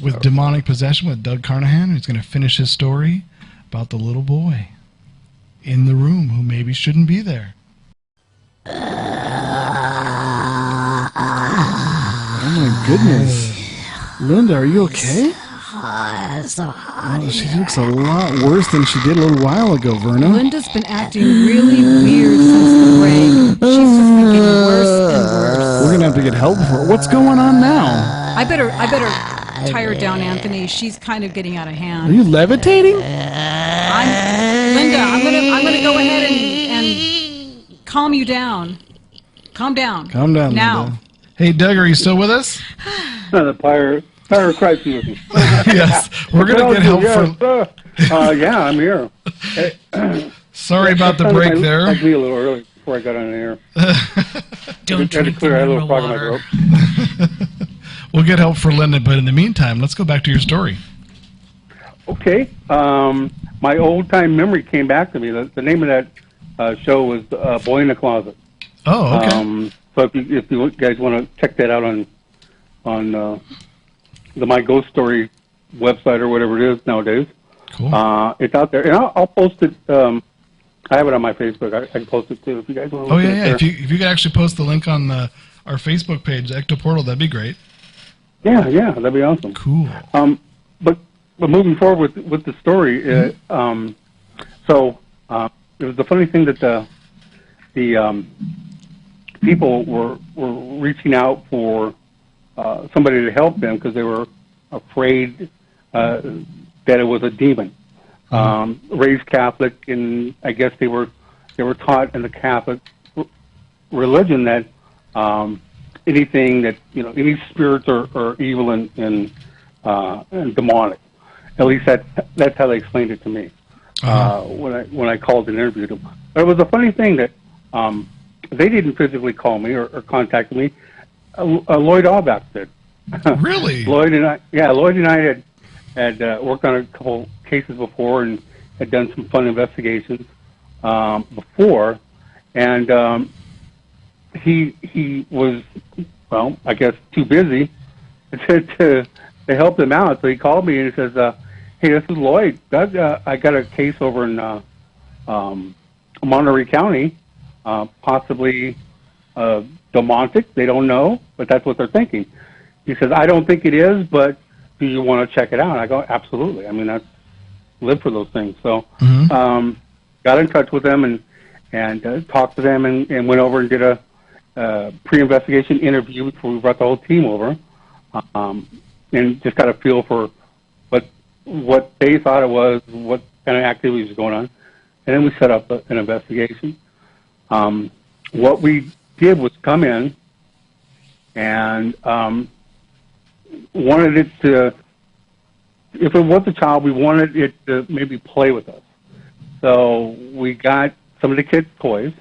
with Demonic Possession with Doug Carnahan, who's going to finish his story about the little boy in the room who maybe shouldn't be there. Oh my goodness. Linda, are you okay? Oh, she looks a lot worse than she did a little while ago, Verna. Linda's been acting really weird since the break. She's just been getting worse and worse. We're going to have to get help for her. What's going on now? I better tie her down, Anthony. She's kind of getting out of Are hand. you levitating? Linda, I'm gonna go ahead and calm you down. Calm down. Calm down, now. Linda. Hey, Doug, are you still with us? The Pyre Christ with me. Yes. We're going to get help from... Yeah, I'm here. Sorry about the break there. I me a little early before I got on the air. Don't drink the I had a little mineral frog in my water. throat. We'll get help for Linda, but in the meantime, let's go back to your story. Okay. My old-time memory came back to me. The name of that show was Boy in the Closet. Oh, okay. So if you guys want to check that out on the My Ghost Story website or whatever it is nowadays, Cool. it's out there, and I'll post it. I have it on my Facebook. I can post it too if you guys want to. Oh, yeah. If you could actually post the link on our Facebook page, Ecto Portal, that'd be great. Yeah, that'd be awesome. Cool. But moving forward with the story, so it was the funny thing that the people were reaching out for somebody to help them because they were afraid that it was a demon. Raised Catholic, and I guess they were taught in the Catholic religion that anything that any spirits are evil and demonic. At least that's how they explained it to me when I called and interviewed them. But it was a funny thing that they didn't physically call me or contact me. Lloyd Auerbach did. Really? Lloyd and I had worked on a couple cases before and had done some fun investigations before, and he was, well, I guess too busy to help them out. So he called me and he says, "Hey, this is Lloyd. Doug, I got a case over in Monterey County, possibly demonic. They don't know, but that's what they're thinking." He says, "I don't think it is, but do you want to check it out?" I go, "Absolutely. I mean, that's live for those things." So got in touch with them and talked to them and went over and did a pre-investigation interview before we brought the whole team over, and just got a feel for what they thought it was, what kind of activities was going on, and then we set up an investigation. What we did was come in and wanted it to, if it was a child, we wanted it to maybe play with us. So we got some of the kids' toys,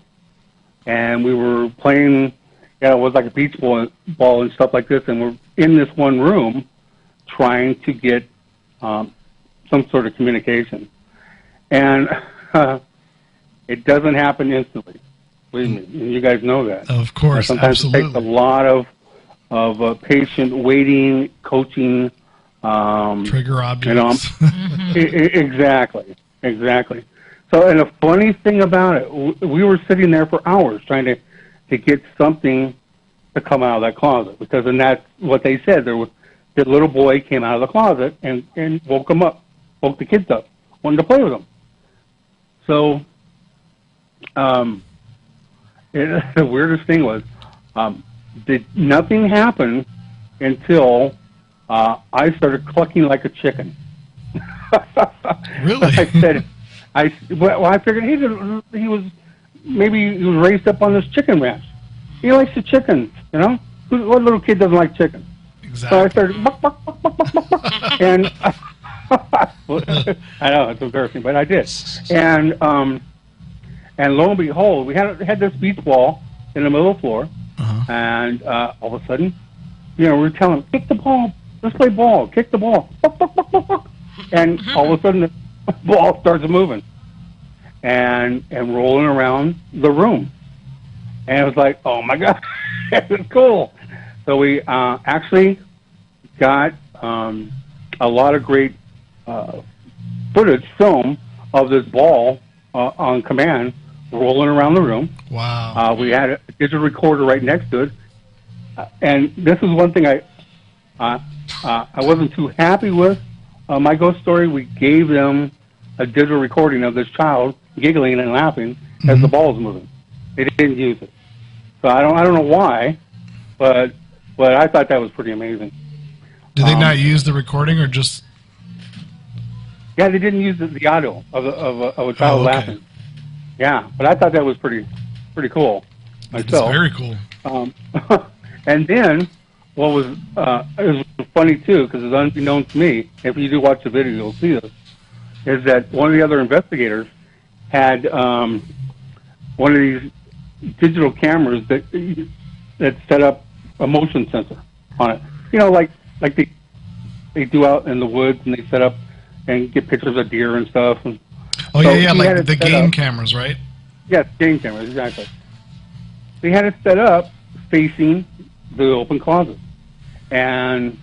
and we were playing, it was like a beach ball and stuff like this, and we're in this one room trying to get some sort of communication. And it doesn't happen instantly. Believe me, you guys know that. Of course, sometimes absolutely. it takes a lot of patient waiting, coaching. Trigger objects. Exactly. So, and the funny thing about it, we were sitting there for hours trying to get something to come out of that closet, because and that's what they said. The little boy came out of the closet and woke the kids up, wanted to play with them. So, the weirdest thing was, nothing happened until I started clucking like a chicken. Really? I said, I figured he was raised up on this chicken ranch. He likes the chickens, you know. What little kid doesn't like chicken? Exactly. So I started buck, buck, buck, buck, buck, buck, buck, and I know it's embarrassing, but I did. And lo and behold, we had this beach ball in the middle of the floor, and all of a sudden, we were telling him, kick the ball, let's play ball, kick the ball, buck, buck, buck, buck, buck. And all of a sudden the ball starts moving and rolling around the room. And it was like, oh my God, it's cool. So we actually got a lot of great footage, film of this ball on command rolling around the room. Wow. We had a digital recorder right next to it. And this is one thing I wasn't too happy with. My ghost story, we gave them a digital recording of this child giggling and laughing as the ball was moving. They didn't use it. So I don't know why, but I thought that was pretty amazing. Did they not use the recording or just? Yeah, they didn't use the audio of a child laughing. Yeah, but I thought that was pretty cool myself. It's very cool. And then what was it was funny too, because it's unbeknownst to me. If you do watch the video, you'll see this. Is that one of the other investigators had one of these digital cameras that set up a motion sensor on it. You know, like they do out in the woods, and they set up and get pictures of deer and stuff. And oh so yeah, like the game up. Cameras, right? Yes, game cameras, exactly. They had it set up facing the open closet, and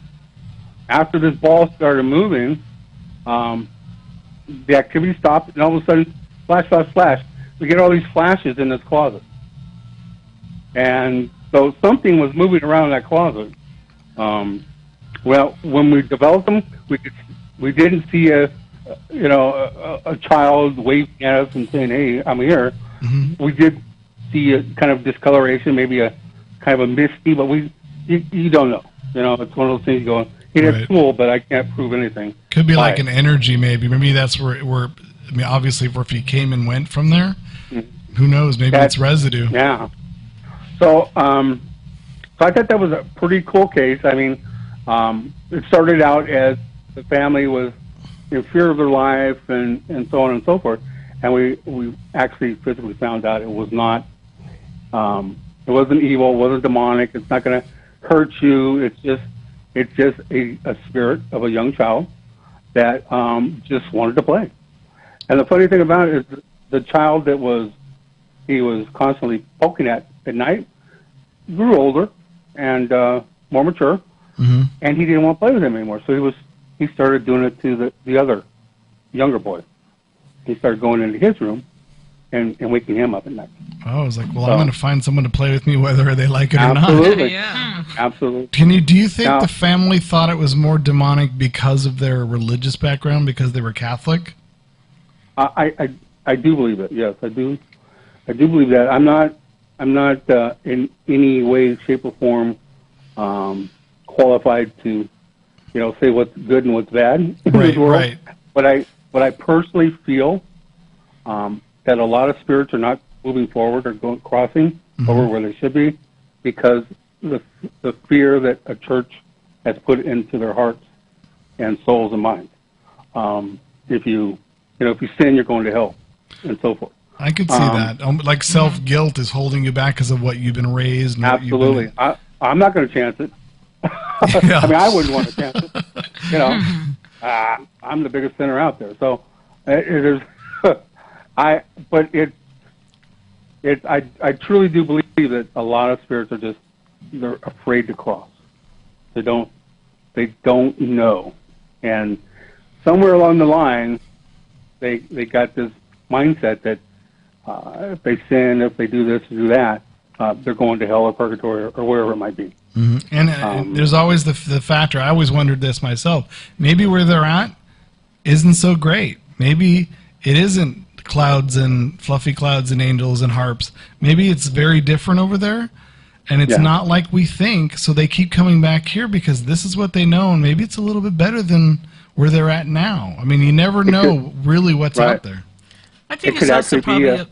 after this ball started moving, the activity stopped, and all of a sudden, flash, flash, flash. We get all these flashes in this closet. And so something was moving around in that closet. Well, when we developed them, we didn't see a child waving at us and saying, "Hey, I'm here." Mm-hmm. We did see a kind of discoloration, maybe a kind of a misty, but you don't know. You know, it's one of those things you go, "Hey, that's cool," but I can't prove anything. Could be like an energy, maybe. Maybe that's where I mean, obviously, if he came and went from there, who knows? Maybe it's residue. Yeah. So, so I thought that was a pretty cool case. I mean, it started out as the family was in fear of their life and so on and so forth, and we actually physically found out it was not. It wasn't evil. It wasn't demonic. It's not going to hurt you. It's just a spirit of a young child that just wanted to play. And the funny thing about it is the child that he was constantly poking at night grew older and more mature, and he didn't want to play with him anymore. So he started doing it to the other younger boy. He started going into his room and waking him up at night. Oh, I was like, well, I'm going to find someone to play with me whether they like it or not. Absolutely. Yeah. Absolutely. Do you think Now, the family thought it was more demonic because of their religious background, because they were Catholic? I do believe it. Yes, I do. I do believe that. I'm not in any way, shape, or form qualified to, say what's good and what's bad in this world. Right. But I personally feel that a lot of spirits are not moving forward or crossing over where they should be because the fear that a church has put into their hearts and souls and minds. If you sin, you're going to hell, and so forth. I could see that. Like self-guilt is holding you back because of what you've been raised. And absolutely. I'm not going to chance it. Yeah. I mean, I wouldn't want to chance it. I'm the biggest sinner out there. So there's I truly do believe that a lot of spirits are they're afraid to cross. They don't know, and somewhere along the line, they got this mindset that if they sin, if they do this, do that, they're going to hell or purgatory or wherever it might be. Mm-hmm. And there's always the factor. I always wondered this myself. Maybe where they're at isn't so great. Maybe it isn't clouds and fluffy clouds and angels and harps. Maybe it's very different over there, and it's not like we think. So they keep coming back here because this is what they know, and maybe it's a little bit better than where they're at now. I mean, you never know really what's out there. I think it's also probably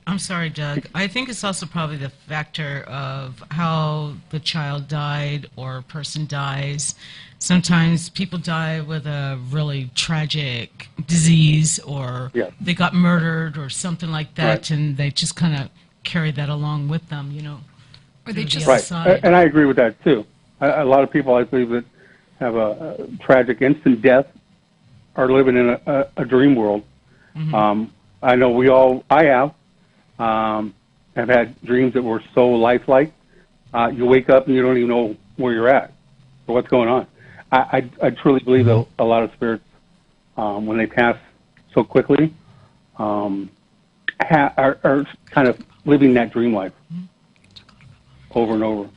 I'm sorry, Doug. I think it's also probably the factor of how the child died or a person dies. Sometimes people die with a really tragic disease, or they got murdered or something like that, and they just kind of carry that along with them, you know. Or they just and I agree with that too. A lot of people, I believe, that have a tragic instant death are living in a dream world. Mm-hmm. I know I have had dreams that were so lifelike. You wake up and you don't even know where you're at or what's going on. I truly believe that a lot of spirits, when they pass so quickly, are kind of living that dream life over and over.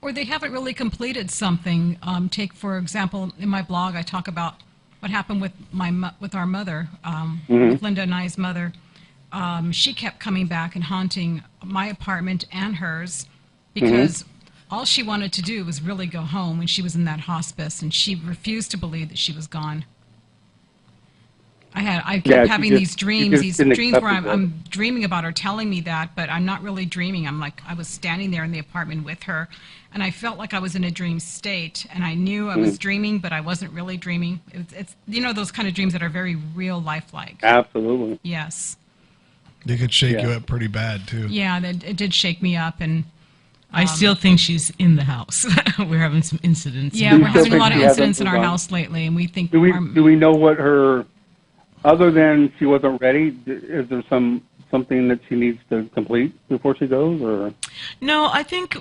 Or they haven't really completed something. Take, for example, in my blog, I talk about what happened with our mother, with Linda and I's mother. She kept coming back and haunting my apartment and hers because all she wanted to do was really go home when she was in that hospice, and she refused to believe that she was gone. I kept having these dreams where I'm dreaming about her telling me that, but I'm not really dreaming. I was standing there in the apartment with her, and I felt like I was in a dream state, and I knew I was dreaming, but I wasn't really dreaming. It's those kind of dreams that are very real, lifelike. Absolutely. Yes. They could shake you up pretty bad too. Yeah, it did shake me up, and I still think she's in the house. We're having some incidents. Yeah, we're having a lot of incidents in our house lately, and we think. Do we know what her? Other than she wasn't ready, is there something that she needs to complete before she goes, or? No, I think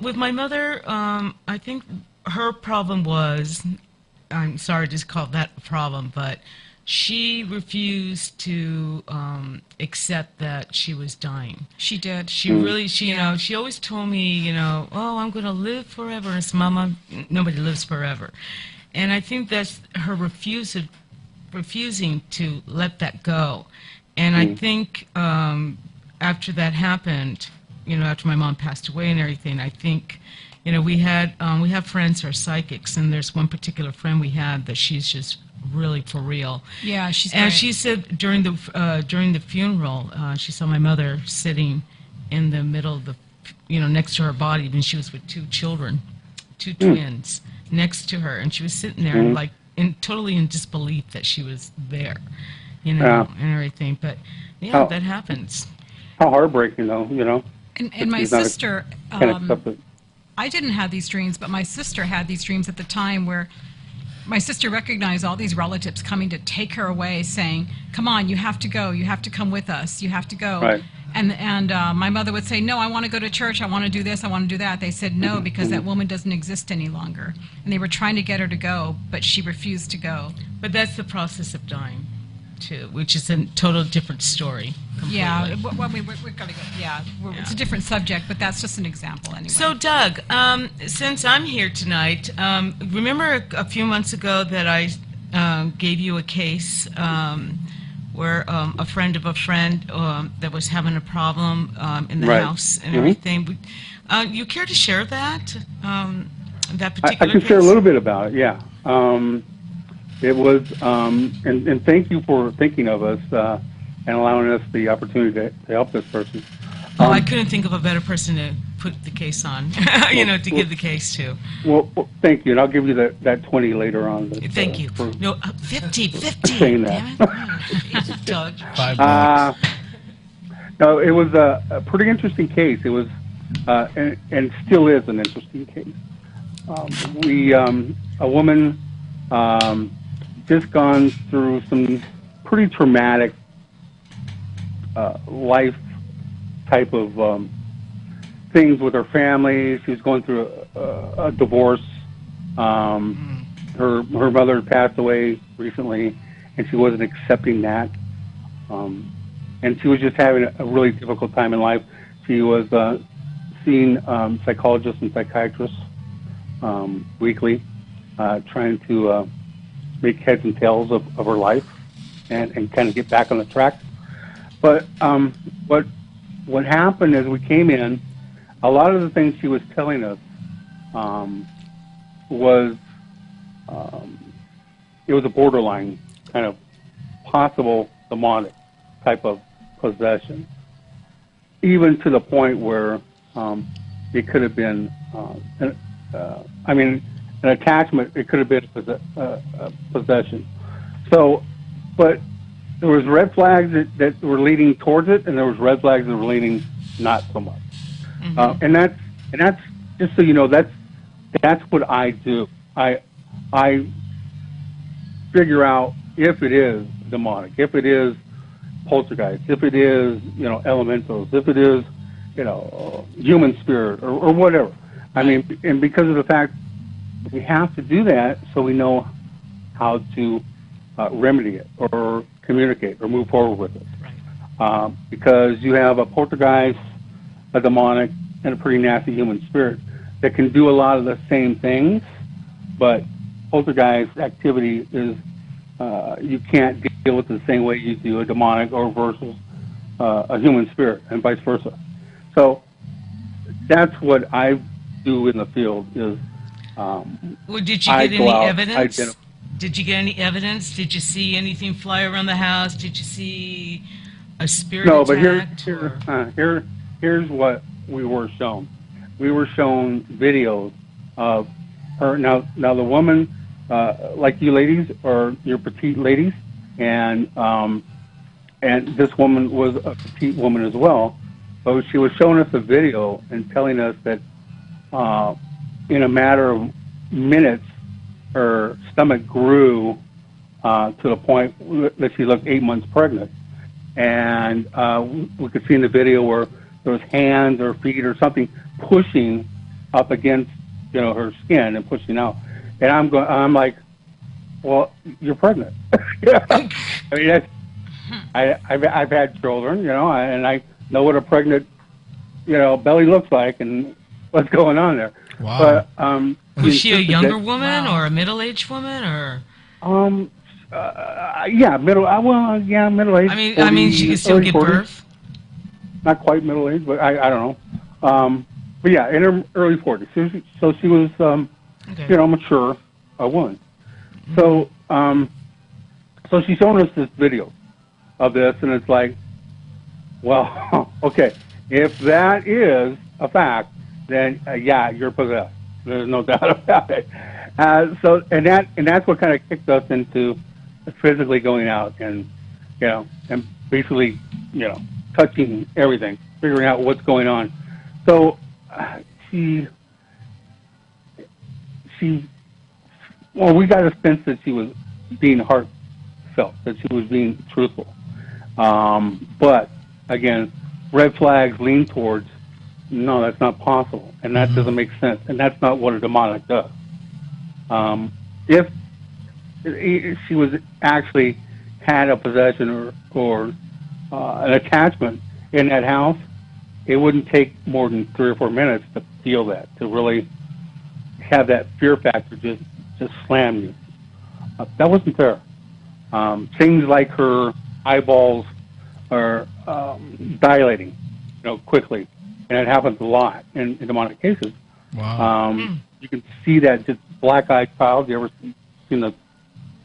with my mother, I think her problem was, I'm sorry to call that a problem, but she refused to accept that she was dying. She did. She really, she always told me, oh, I'm going to live forever. And it's, Mama, nobody lives forever. And I think that's her refusing to let that go. And I think after that happened, after my mom passed away and everything, I think, we have friends who are psychics, and there's one particular friend we had that she's just really for real. Yeah, she's and great. She said during the funeral, she saw my mother sitting in the middle of the, next to her body, and she was with two children, two twins next to her, and she was sitting there totally in disbelief that she was there, and everything. But that happens. How heartbreaking, though, And my sister, I didn't have these dreams, but my sister had these dreams at the time where my sister recognized all these relatives coming to take her away, saying, "Come on, you have to go. You have to come with us. You have to go." Right. And my mother would say, "No, I want to go to church. I want to do this. I want to do that." They said no because that woman doesn't exist any longer. And they were trying to get her to go, but she refused to go. But that's the process of dying, too, which is a total different story. Completely. Yeah, well, we're going to go. Yeah, it's a different subject, but that's just an example anyway. So, Doug, since I'm here tonight, remember a few months ago that I gave you a case where a friend of a friend that was having a problem in the house and everything. You care to share that? That particular I can case? share a little bit about it. Yeah, it was, and thank you for thinking of us and allowing us the opportunity to help this person. I couldn't think of a better person to put the case on, to give the case to. Well, thank you, and I'll give you that 20 later on. Thank you. No, 50. Saying Damn that. it. Doug. $5. No, it was a pretty interesting case. It was, and still is an interesting case. A woman just gone through some pretty traumatic life type of things with her family. She was going through a divorce. Her mother passed away recently, and she wasn't accepting that. And she was just having a really difficult time in life. She was seeing psychologists and psychiatrists weekly, trying to make heads and tails of her life and kind of get back on the track. But what happened is we came in, a lot of the things she was telling us was it was a borderline kind of possible demonic type of possession, even to the point where it could have been, an attachment. It could have been a possession. So, but there was red flags that were leading towards it, and there was red flags that were leaning not so much. And that's just so you know, that's what I do. I figure out if it is demonic, if it is poltergeist, if it is, elementals, if it is, human spirit or whatever. I mean, and because of the fact we have to do that so we know how to remedy it or communicate or move forward with it. Right. Because you have a poltergeist, a demonic, and a pretty nasty human spirit that can do a lot of the same things, but poltergeist activity is you can't deal with it the same way you do a demonic or versus a human spirit, and vice versa. So that's what I do in the field is. Well, did you get any evidence? Did you get any evidence? Did you see anything fly around the house? Did you see a spirit attack? But here's what we were shown. We were shown videos of her. Now the woman, like you ladies, or your petite ladies, and this woman was a petite woman as well. But she was showing us a video and telling us that in a matter of minutes, her stomach grew to the point that she looked 8 months pregnant. And we could see in the video where there was hands or feet or something pushing up against, her skin and pushing out. And I'm like, well, you're pregnant. I mean, I've had children, and I know what a pregnant, belly looks like and what's going on there. Wow. But was she a younger woman or a middle-aged woman or? Middle-aged. I mean, she could still give 40s. birth. Not quite middle-aged, but I don't know. But yeah, in her early 40s. So she was, mature, a woman. So, so she's showing us this video of this, and it's like, well, okay, if that is a fact, then you're possessed. There's no doubt about it. And that's what kind of kicked us into physically going out and, and basically, touching everything, figuring out what's going on. So we got a sense that she was being heartfelt, that she was being truthful. But again, red flags lean towards, no, that's not possible, and that doesn't make sense, and that's not what a demonic does. If she was actually had a possession or an attachment in that house, it wouldn't take more than 3 or 4 minutes to feel that, to really have that fear factor just slam you. That wasn't there. Things like her eyeballs are dilating, quickly, and it happens a lot in demonic cases. Wow. You can see that just black-eyed child. You ever seen the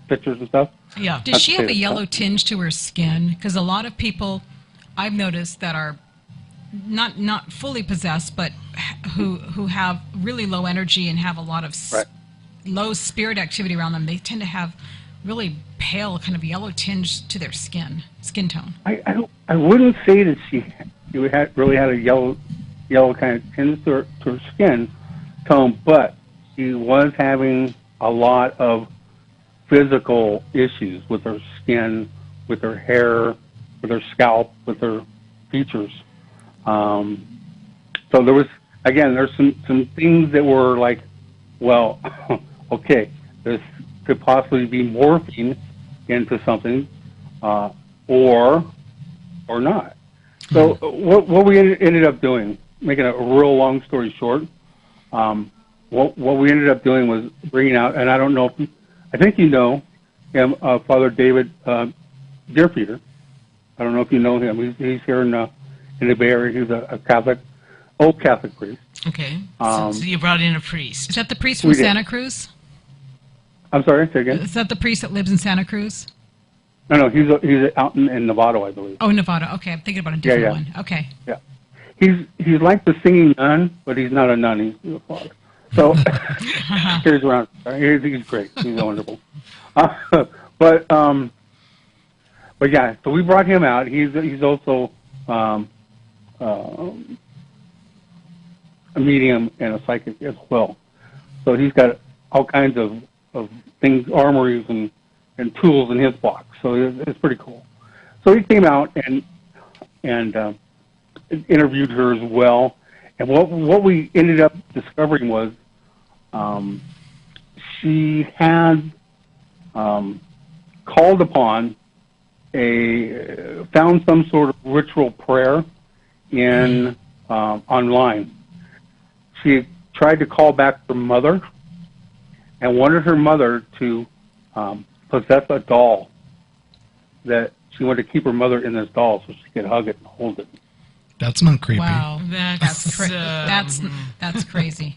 pictures and stuff? Yeah. Does she have a yellow tinge to her skin? Because a lot of people I've noticed that are not fully possessed, but who have really low energy and have a lot of low spirit activity around them, they tend to have really pale, kind of yellow tinge to their skin tone. I wouldn't say that she really had a yellow kind of tinge to her skin tone, but she was having a lot of physical issues with her skin, with her hair, with her scalp, with her features. So there was, again, there's some things that were like, well, okay, this could possibly be morphing into something, or not. So what we ended up doing, making a real long story short, what we ended up doing was bringing out, and I don't know if I think you know him, Father David Deerfeeder. I don't know if you know him. He's here in the Bay Area. He's a Catholic, old Catholic priest. Okay. So you brought in a priest. Is that the priest from Santa Cruz? I'm sorry, say again? Is that the priest that lives in Santa Cruz? No, he's out in Nevada, I believe. Oh, Nevada. Okay, I'm thinking about a different one. Okay. Yeah. He's like the singing nun, but he's not a nun. He's a father. So here's around. He's great. He's wonderful. But yeah. So we brought him out. He's also a medium and a psychic as well. So he's got all kinds of things, armories and tools in his box. So it's pretty cool. So he came out and interviewed her as well. And what we ended up discovering was she had called upon found some sort of ritual prayer in online. She tried to call back her mother and wanted her mother to possess a doll, that she wanted to keep her mother in this doll so she could hug it and hold it. That's not creepy. Wow, that's crazy.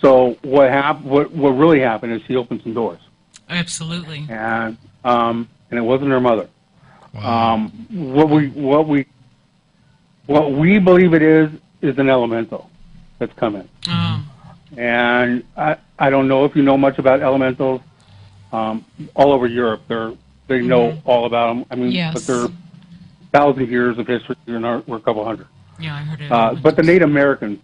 So what really happened is she opened some doors. Absolutely. And it wasn't her mother. Wow. What we believe it is an elemental that's coming. Oh. And I don't know if you know much about elementals. All over Europe, they know all about them. I mean, Yes. but they're 1,000 years of history, and we're a couple hundred. Yeah, I heard it. But the Native Americans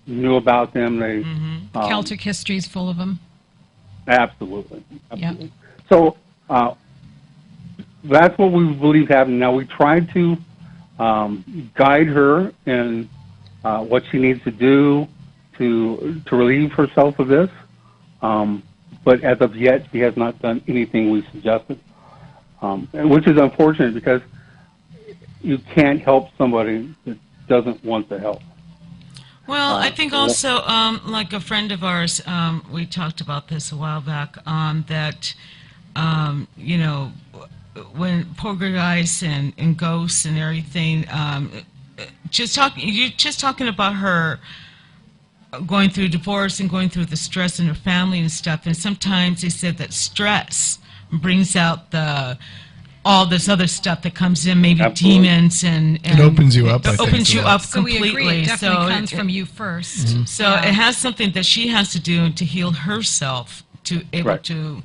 knew about them. They Celtic history is full of them. absolutely. Yep. So that's what we believe happened. Now we tried to guide her in what she needs to do to relieve herself of this. But as of yet, she has not done anything we suggested, which is unfortunate because you can't help somebody that doesn't want the help. Well, I think also, like a friend of ours, we talked about this a while back, that, you know, when poltergeists and ghosts and everything, you're just talking about her going through divorce and going through the stress in her family and stuff, and sometimes they said that stress brings out all this other stuff that comes in, maybe Absolutely. demons and It opens you up, I It think, opens to you that. up So we completely. agree, it definitely So comes from you first. Mm-hmm. So it has something that she has to do to heal herself, to able Right. to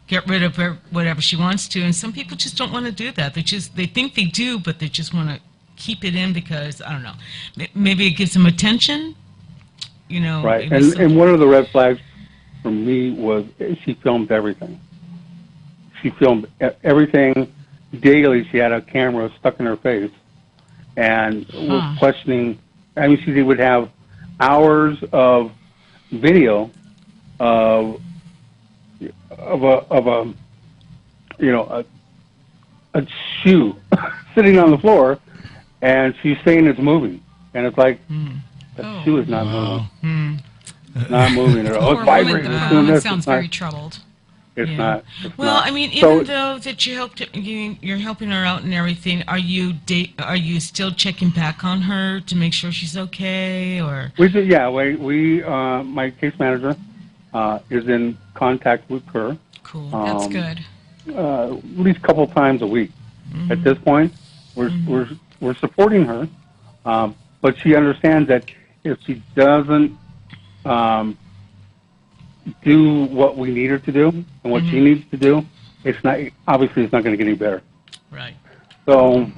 get rid of whatever she wants to. And some people just don't want to do that. They think they do, but they just want to keep it in because, I don't know, maybe it gives them attention, you know. Right. maybe And one of the red flags for me was she filmed everything. She filmed everything daily. She had a camera stuck in her face and was questioning. I mean, she would have hours of video of a you know a shoe sitting on the floor, and she's saying it's moving, and it's like the shoe is not moving. It's not moving at all. It's Poor vibrating. woman, It's the doing woman this. sounds It's not. very troubled. It's Yeah. not. It's Well, not. I mean, So- even though that you're helping her out and everything, are you still checking back on her to make sure she's okay, or? We do, yeah. We my case manager is in contact with her Cool. That's good. at least a couple times a week. At this point, we're supporting her, but she understands that if she doesn't do what we need her to do and what she needs to do, it's not going to get any better. Right. So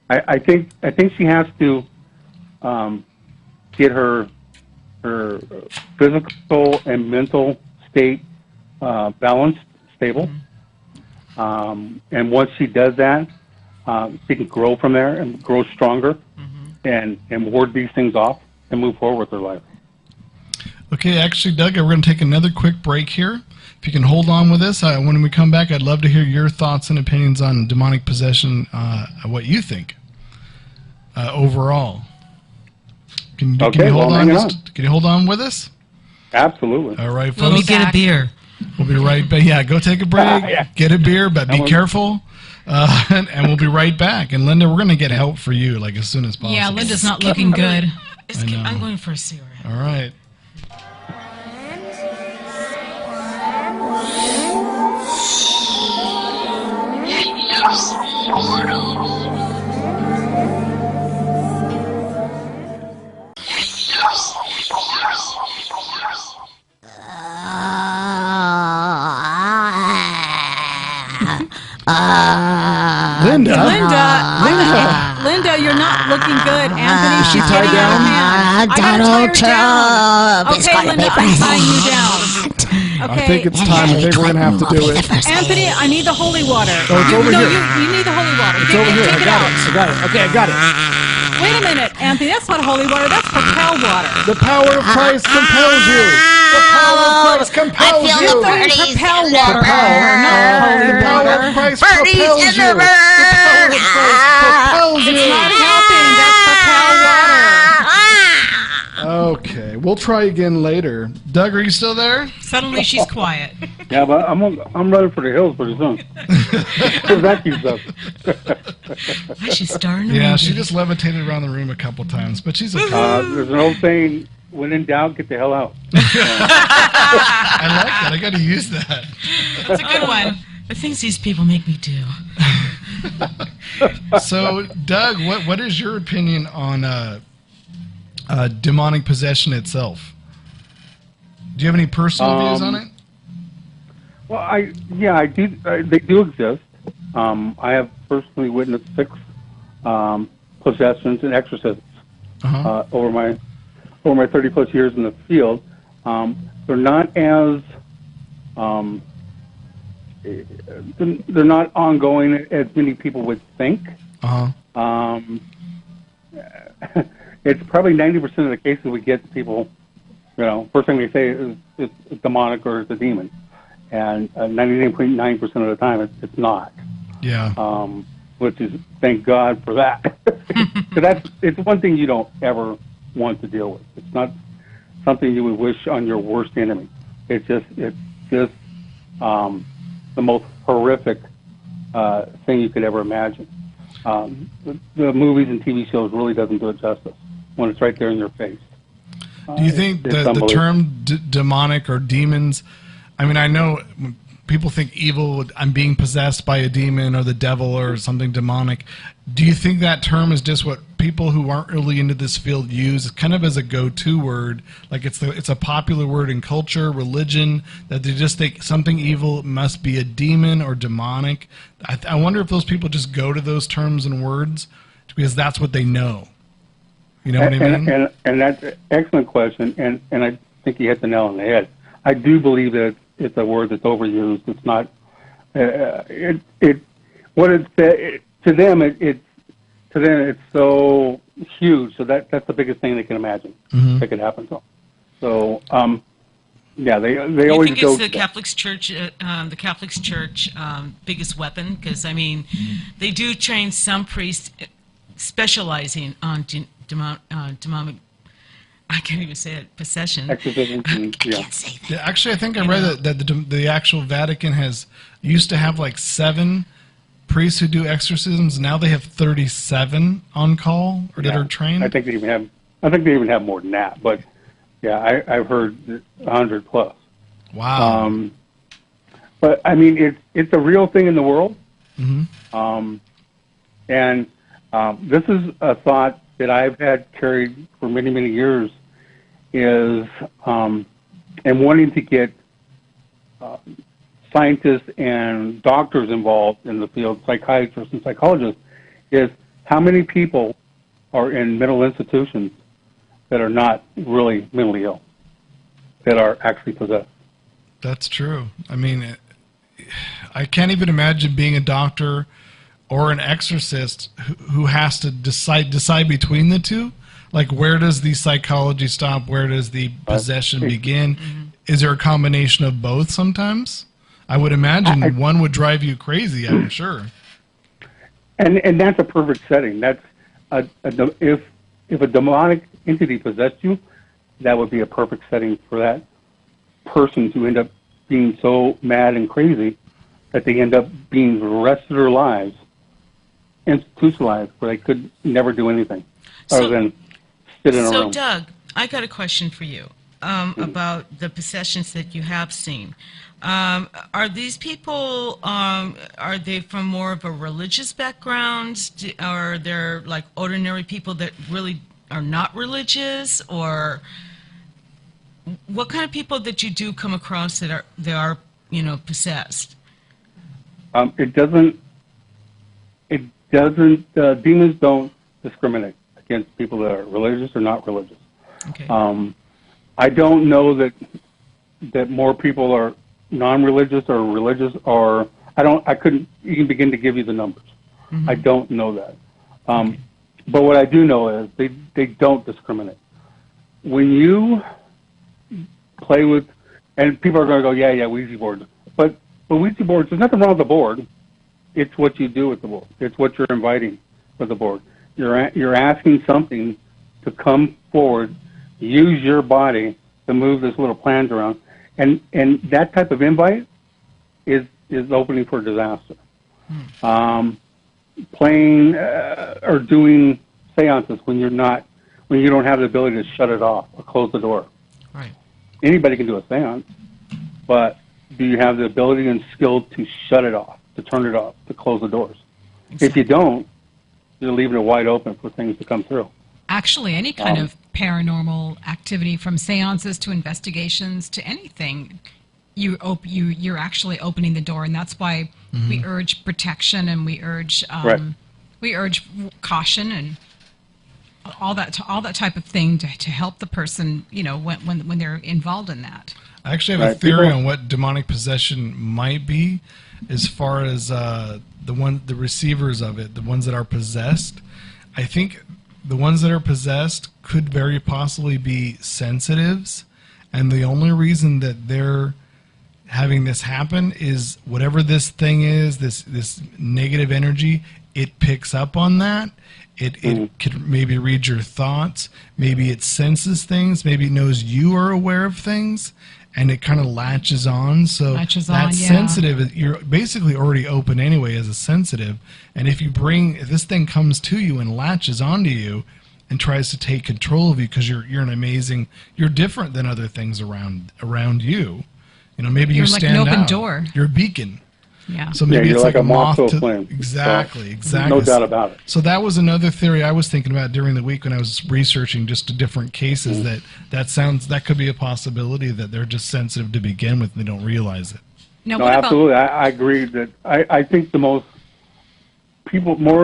I think she has to get her physical and mental state balanced, stable, And once she does that, she can grow from there and grow stronger, and ward these things off and move forward with her life. Okay, actually, Doug, we're going to take another quick break here. If you can hold on with us, when we come back, I'd love to hear your thoughts and opinions on demonic possession, what you think overall. Can you hold on? Can you hold on with us? Absolutely. All right, folks. Let me get a beer. We'll be right back. Yeah, go take a break, get a beer, but be careful. And we'll be right back. And Linda, we're going to get help for you like as soon as possible. Yeah, Linda's not looking good. I'm going for a cigarette. All right. Linda, you're not looking good. Anthony, she's getting out of hand. Donald Trump. Okay, Linda, I'm tying you down. Okay. I think it's time. I think we're going to have to do it. Anthony, I need the holy water. Oh, it's over here. You need the holy water. It's over here. Take it out. I got it. Okay, I got it. Wait a minute, Anthony, that's not holy water. That's propel water. The power of Christ compels you. The power of Christ compels you. the birdies propel in the water. bird. The power of Christ Birdies propels in you. the bird. The power of Christ propels you. It's not helping. That's propel water. Okay, we'll try again later. Doug, are you still there? Suddenly she's quiet. Yeah, but I'm running for the hills pretty soon. Because that keeps up. She's starting to Yeah, move. she just levitated around the room a couple times, but she's okay. There's an old saying, when in doubt, get the hell out. I like that. I got to use that. That's a good one. The things these people make me do. So, Doug, what is your opinion on demonic possession itself? Do you have any personal views on it? Well, I do. They do exist. I have personally witnessed 6 possessions and exorcisms over my 30+ years in the field. They're not as they're not ongoing as many people would think. It's probably 90% of the cases we get people, first thing they say is it's demonic or it's a demon. And 99.9% of the time it's not. Yeah. Which is, thank God for that. So it's one thing you don't ever want to deal with. It's not something you would wish on your worst enemy. It's just the most horrific thing you could ever imagine. The movies and TV shows really doesn't do it justice when it's right there in your face. Do you think the term demonic or demons, I mean, I know when people think evil, I'm being possessed by a demon or the devil or something demonic. Do you think that term is just what people who aren't really into this field use kind of as a go-to word? Like it's a popular word in culture, religion, that they just think something evil must be a demon or demonic. I wonder if those people just go to those terms and words because that's what they know. You know what I mean? And that's an excellent question, and I think you hit the nail on the head. I do believe that it's a word that's overused. It's not. To them it's so huge. So that's the biggest thing they can imagine that could happen to them. So yeah, they always think go. it's the Catholic Church biggest weapon? Because I mean, they do train some priests specializing on demonic. I can't even say it. Possession. Exorcism. I can't say that. Yeah, actually, I think I read that the actual Vatican used to have like 7 priests who do exorcisms. Now they have 37 on call or that are trained. I think they even have more than that. But yeah, I've heard 100 plus. Wow. But I mean, it's a real thing in the world. And this is a thought that I've had carried for many, many years is, and wanting to get scientists and doctors involved in the field, psychiatrists and psychologists, is how many people are in mental institutions that are not really mentally ill, that are actually possessed. That's true. I mean, I can't even imagine being a doctor or an exorcist who has to decide between the two. Like, where does the psychology stop? Where does the possession begin? Is there a combination of both sometimes? I would imagine one would drive you crazy, I'm sure. And that's a perfect setting. That's if a demonic entity possessed you, that would be a perfect setting for that person to end up being so mad and crazy that they end up being the rest of their lives institutionalized, where they could never do anything other than sit in a room. So, Doug, I got a question for you about the possessions that you have seen. Are these people, are they from more of a religious background? Are there like ordinary people that really are not religious? Or what kind of people that you do come across that are possessed? Demons don't discriminate against people that are religious or not religious. Okay. I don't know that more people are non-religious or religious, or I couldn't even begin to give you the numbers. Mm-hmm. I don't know that. But what I do know is they don't discriminate. When you play with, and people are going to go, yeah, Ouija boards. But Ouija boards, there's nothing wrong with the board. It's what you do with the board. It's what you're inviting with the board. You're asking something to come forward, use your body to move this little plans around, and that type of invite is opening for disaster. Playing or doing seances when you don't have the ability to shut it off or close the door. Right. Anybody can do a seance, but do you have the ability and skill to shut it off, to turn it off, to close the doors? Exactly. If you don't, you're leaving it wide open for things to come through. Actually, any kind of paranormal activity, from seances to investigations to anything, you're actually opening the door, and that's why we urge protection, and we urge caution and all that type of thing to help the person, when they're involved in that. I actually have a theory on what demonic possession might be, as far as the receivers of it, the ones that are possessed. I think the ones that are possessed could very possibly be sensitives, and the only reason that they're having this happen is whatever this thing is, this negative energy, it picks up on that. It could maybe read your thoughts, maybe it senses things, maybe it knows you are aware of things, and it kind of latches on. So that's sensitive. You're basically already open anyway as a sensitive. And if this thing comes to you and latches onto you and tries to take control of you because you're different than other things around you. Maybe you're you like stand an open out. door. You're a beacon. Yeah. So maybe it's like a moth to flame. Exactly. No doubt about it. So that was another theory I was thinking about during the week when I was researching just different cases. That could be a possibility, that they're just sensitive to begin with and they don't realize it. Now, no, absolutely. I agree that I think the more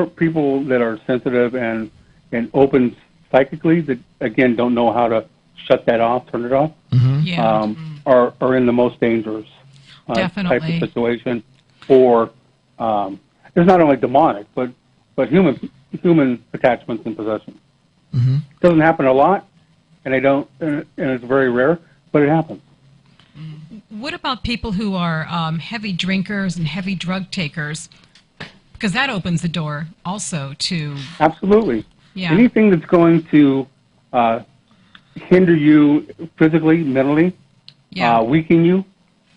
people that are sensitive and open psychically, that again don't know how to shut that off, turn it off, are in the most dangerous type of situation. Or it's not only demonic, but human attachments and possession. It doesn't happen a lot, and it's very rare, but it happens. What about people who are heavy drinkers and heavy drug takers? Because that opens the door also to... Absolutely. Yeah. Anything that's going to hinder you physically, mentally, weaken you,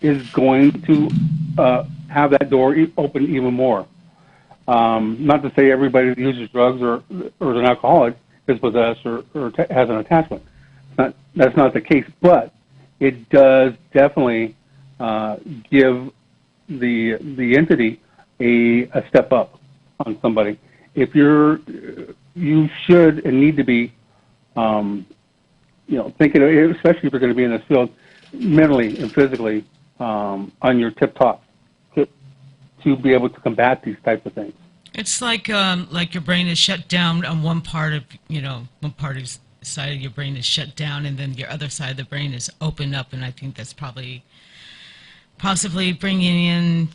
is going to have that door open even more. Not to say everybody that uses drugs or is an alcoholic is possessed or has an attachment. That's not the case, but it does definitely give the entity a step up on somebody. If you should and need to be, thinking, especially if you're going to be in this field, mentally and physically on your tip top to be able to combat these types of things. It's like your brain is shut down on one part of side of your brain is shut down, and then your other side of the brain is opened up, and I think that's probably possibly bringing in,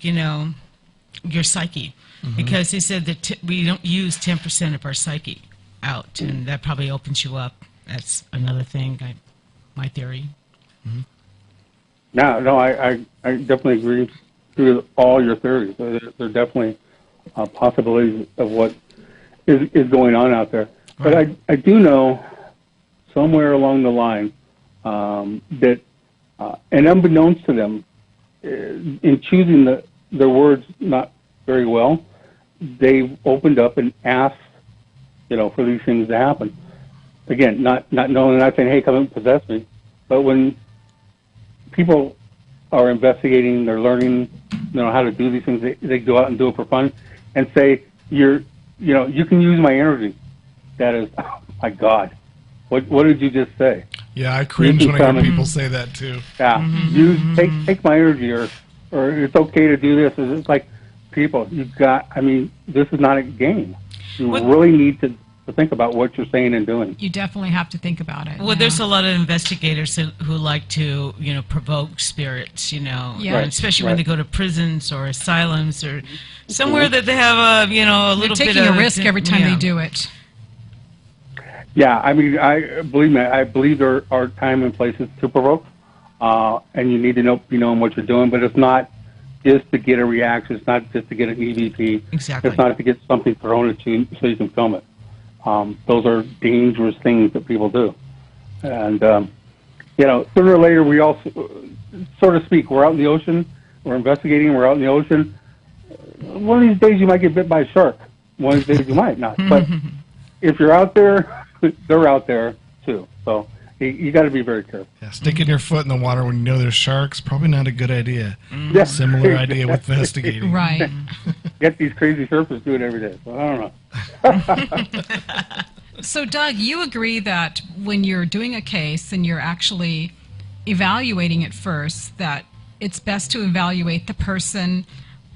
your psyche. Because they said that we don't use 10% of our psyche out, and that probably opens you up. That's another thing, my theory. No, I definitely agree with all your theories. There are definitely possibilities of what is going on out there. But I do know somewhere along the line that, and unbeknownst to them, in choosing their words not very well, they've opened up and asked, for these things to happen. Again, not knowing, not saying, hey, come and possess me. But when people are investigating, they're learning, how to do these things, they go out and do it for fun and say, you can use my energy. That is, oh my God, what did you just say? Yeah, I cringe when I hear people say that too. Yeah, take my energy, or it's okay to do this. It's like, people, this is not a game. You really need to think about what you're saying and doing. You definitely have to think about it. Well, there's a lot of investigators who like to, provoke spirits, especially when they go to prisons or asylums or somewhere that they have a little bit of... They're taking a risk every time they do it. Yeah, I believe there are time and places to provoke, and you need to be knowing what you're doing, but it's not just to get a reaction. It's not just to get an EVP. Exactly. It's not to get something thrown at you so you can film it. Those are dangerous things that people do. And, sooner or later, we all, so to speak, we're out in the ocean, we're investigating, we're out in the ocean. One of these days you might get bit by a shark. One of these days you might not. But if you're out there, they're out there too. So you got to be very careful. Yeah, sticking your foot in the water when you know there's sharks, probably not a good idea. Yeah. Similar idea with investigating. Right. Get these crazy surfers do it every day. So I don't know. So, Doug, you agree that when you're doing a case and you're actually evaluating it first, that it's best to evaluate the person,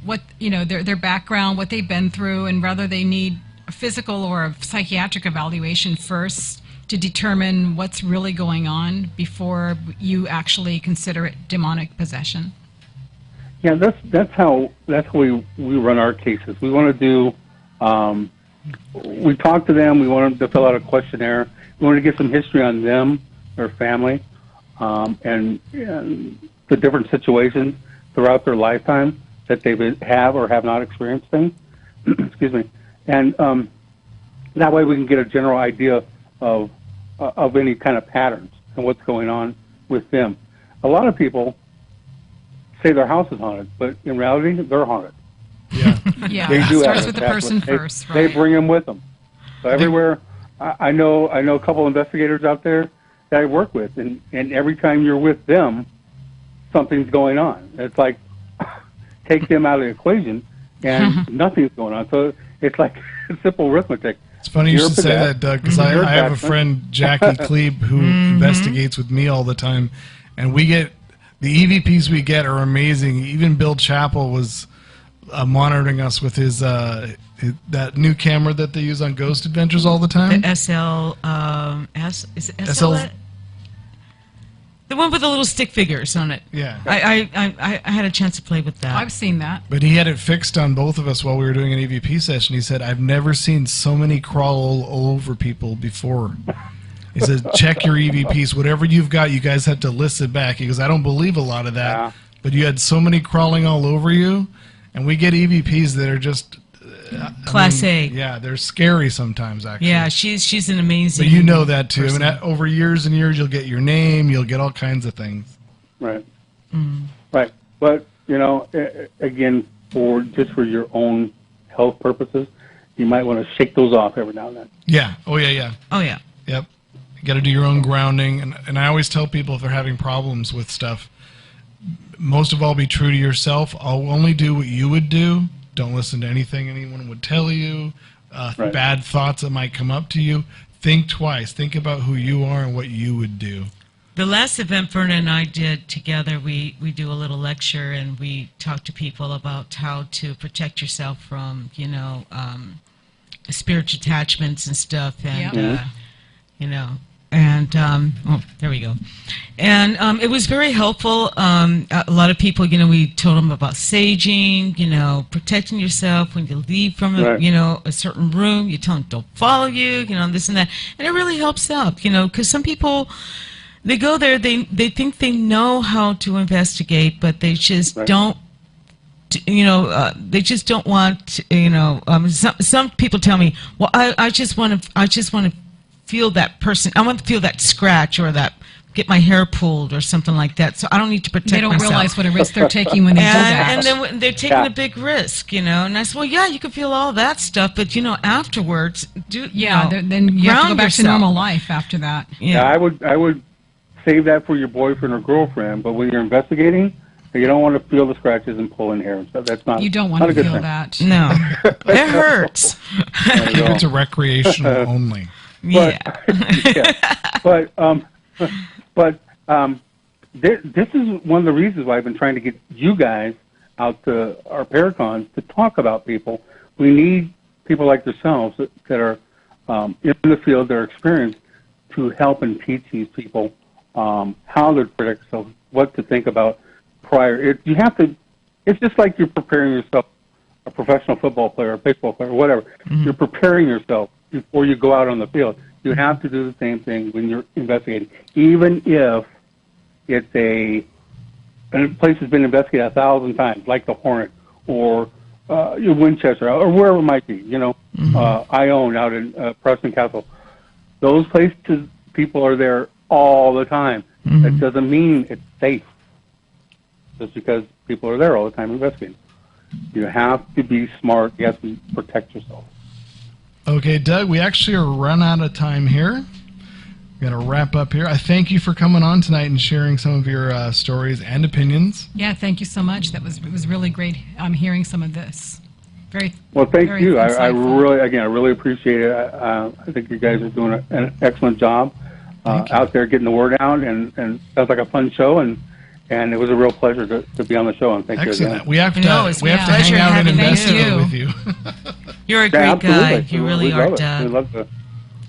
what their background, what they've been through, and whether they need a physical or a psychiatric evaluation first to determine what's really going on before you actually consider it demonic possession? Yeah, that's how we run our cases. We want to do. We talk to them. We want them to fill out a questionnaire. We want to get some history on them, their family, and the different situations throughout their lifetime that they have or have not experienced things. Excuse me. And that way we can get a general idea of any kind of patterns and what's going on with them. A lot of people say their house is haunted, but in reality, they're haunted. Yeah, yeah. They do Starts have with the attachment. person first, right? They bring them with them. So everywhere, I know a couple investigators out there that I work with, and every time you're with them, something's going on. It's like take them out of the equation, and nothing's going on. So it's like simple arithmetic. It's funny you should say that, Doug, because I have a friend, Jackie Klebe, who investigates with me all the time, and we get the EVPs we get are amazing. Even Bill Chappell was monitoring us with his that new camera that they use on Ghost Adventures all the time. The is it SL? The one with the little stick figures on it. Yeah. I had a chance to play with that. I've seen that. But he had it fixed on both of us while we were doing an EVP session. He said, I've never seen so many crawl all over people before. He says, check your EVPs. Whatever you've got, you guys have to list it back. He goes, I don't believe a lot of that. Yeah. But you had so many crawling all over you. And we get EVPs that are just... Class A. Yeah, they're scary sometimes, actually. Yeah, she's an amazing... But you know that, too. person. I mean, over years and years, you'll get your name. You'll get all kinds of things. Right. Right. But, again, for your own health purposes, you might want to shake those off every now and then. Yeah. Oh, yeah, yeah. Oh, yeah. Yep. You got to do your own grounding. And I always tell people if they're having problems with stuff, most of all, be true to yourself. I'll only do what you would do. Don't listen to anything anyone would tell you. Right. Bad thoughts that might come up to you. Think twice. Think about who you are and what you would do. The last event Verna and I did together, we do a little lecture and we talk to people about how to protect yourself from, spiritual attachments and stuff. And, And there we go. And it was very helpful. A lot of people, we told them about saging, protecting yourself when you leave from a certain room. You tell them don't follow you, this and that, and it really helps out, because some people, they go there, they think they know how to investigate, but they just don't. They just don't want. Some people tell me, well, I just want to feel that person. I want to feel that scratch or that get my hair pulled or something like that. So I don't need to protect myself. They don't realize what a risk they're taking when they do that. And then they're taking a big risk, And I said, well, yeah, you can feel all that stuff, but then afterwards, you have to go back to normal life after that. Yeah, I would save that for your boyfriend or girlfriend. But when you're investigating, you don't want to feel the scratches and pulling hair and stuff. That's not. You don't want to feel that. No, it hurts. Keep it to recreational only. But, this is one of the reasons why I've been trying to get you guys out to our Paracons to talk about people. We need people like yourselves that are in the field, that are experienced, to help and teach these people how to protect themselves, what to think about prior. You have to. It's just like you're preparing yourself, a professional football player, a baseball player, whatever. Mm-hmm. You're preparing yourself before you go out on the field. You have to do the same thing when you're investigating, even if it's a place has been investigated 1,000 times, like the Hornet or Winchester or wherever it might be. Ione out in Preston Castle. Those places, people are there all the time. Mm-hmm. That doesn't mean it's safe. Just because people are there all the time investigating. You have to be smart. You have to protect yourself. Okay, Doug, we actually are run out of time here. We're going to wrap up here. I thank you for coming on tonight and sharing some of your stories and opinions. Yeah, thank you so much. It was really great hearing some of this. Very well. Thank you. I really really appreciate it. I think you guys are doing an excellent job out there getting the word out, and sounds like a fun show. And it was a real pleasure to be on the show. And thank you again. We have to hang out and investigate with you. You're a great guy. You really are, Doug. We'd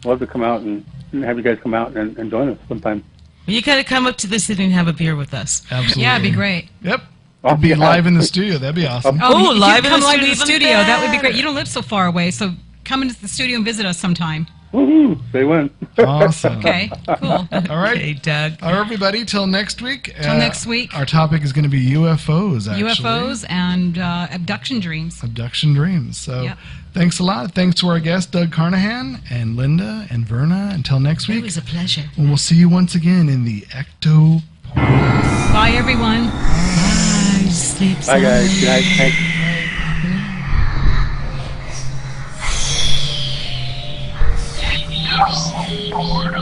love to come out and have you guys come out and join us sometime. You got to come up to the city and have a beer with us. Absolutely. Yeah, it'd be great. Yep. It'd be live in the studio. That'd be awesome. Oh, live in the studio. That would be great. You don't live so far away, so come into the studio and visit us sometime. Woohoo! Say when. Awesome. Okay, cool. All right. Okay, Doug. All right, everybody, till next week. Till next week. Our topic is going to be UFOs, actually. UFOs and abduction dreams. Abduction dreams. So thanks a lot. Thanks to our guests, Doug Carnahan and Linda and Verna. Until next week. It was a pleasure. And we'll see you once again in the Ecto. Bye, everyone. Bye. Sleep. Bye, guys. Good night. Thanks. You're so bored.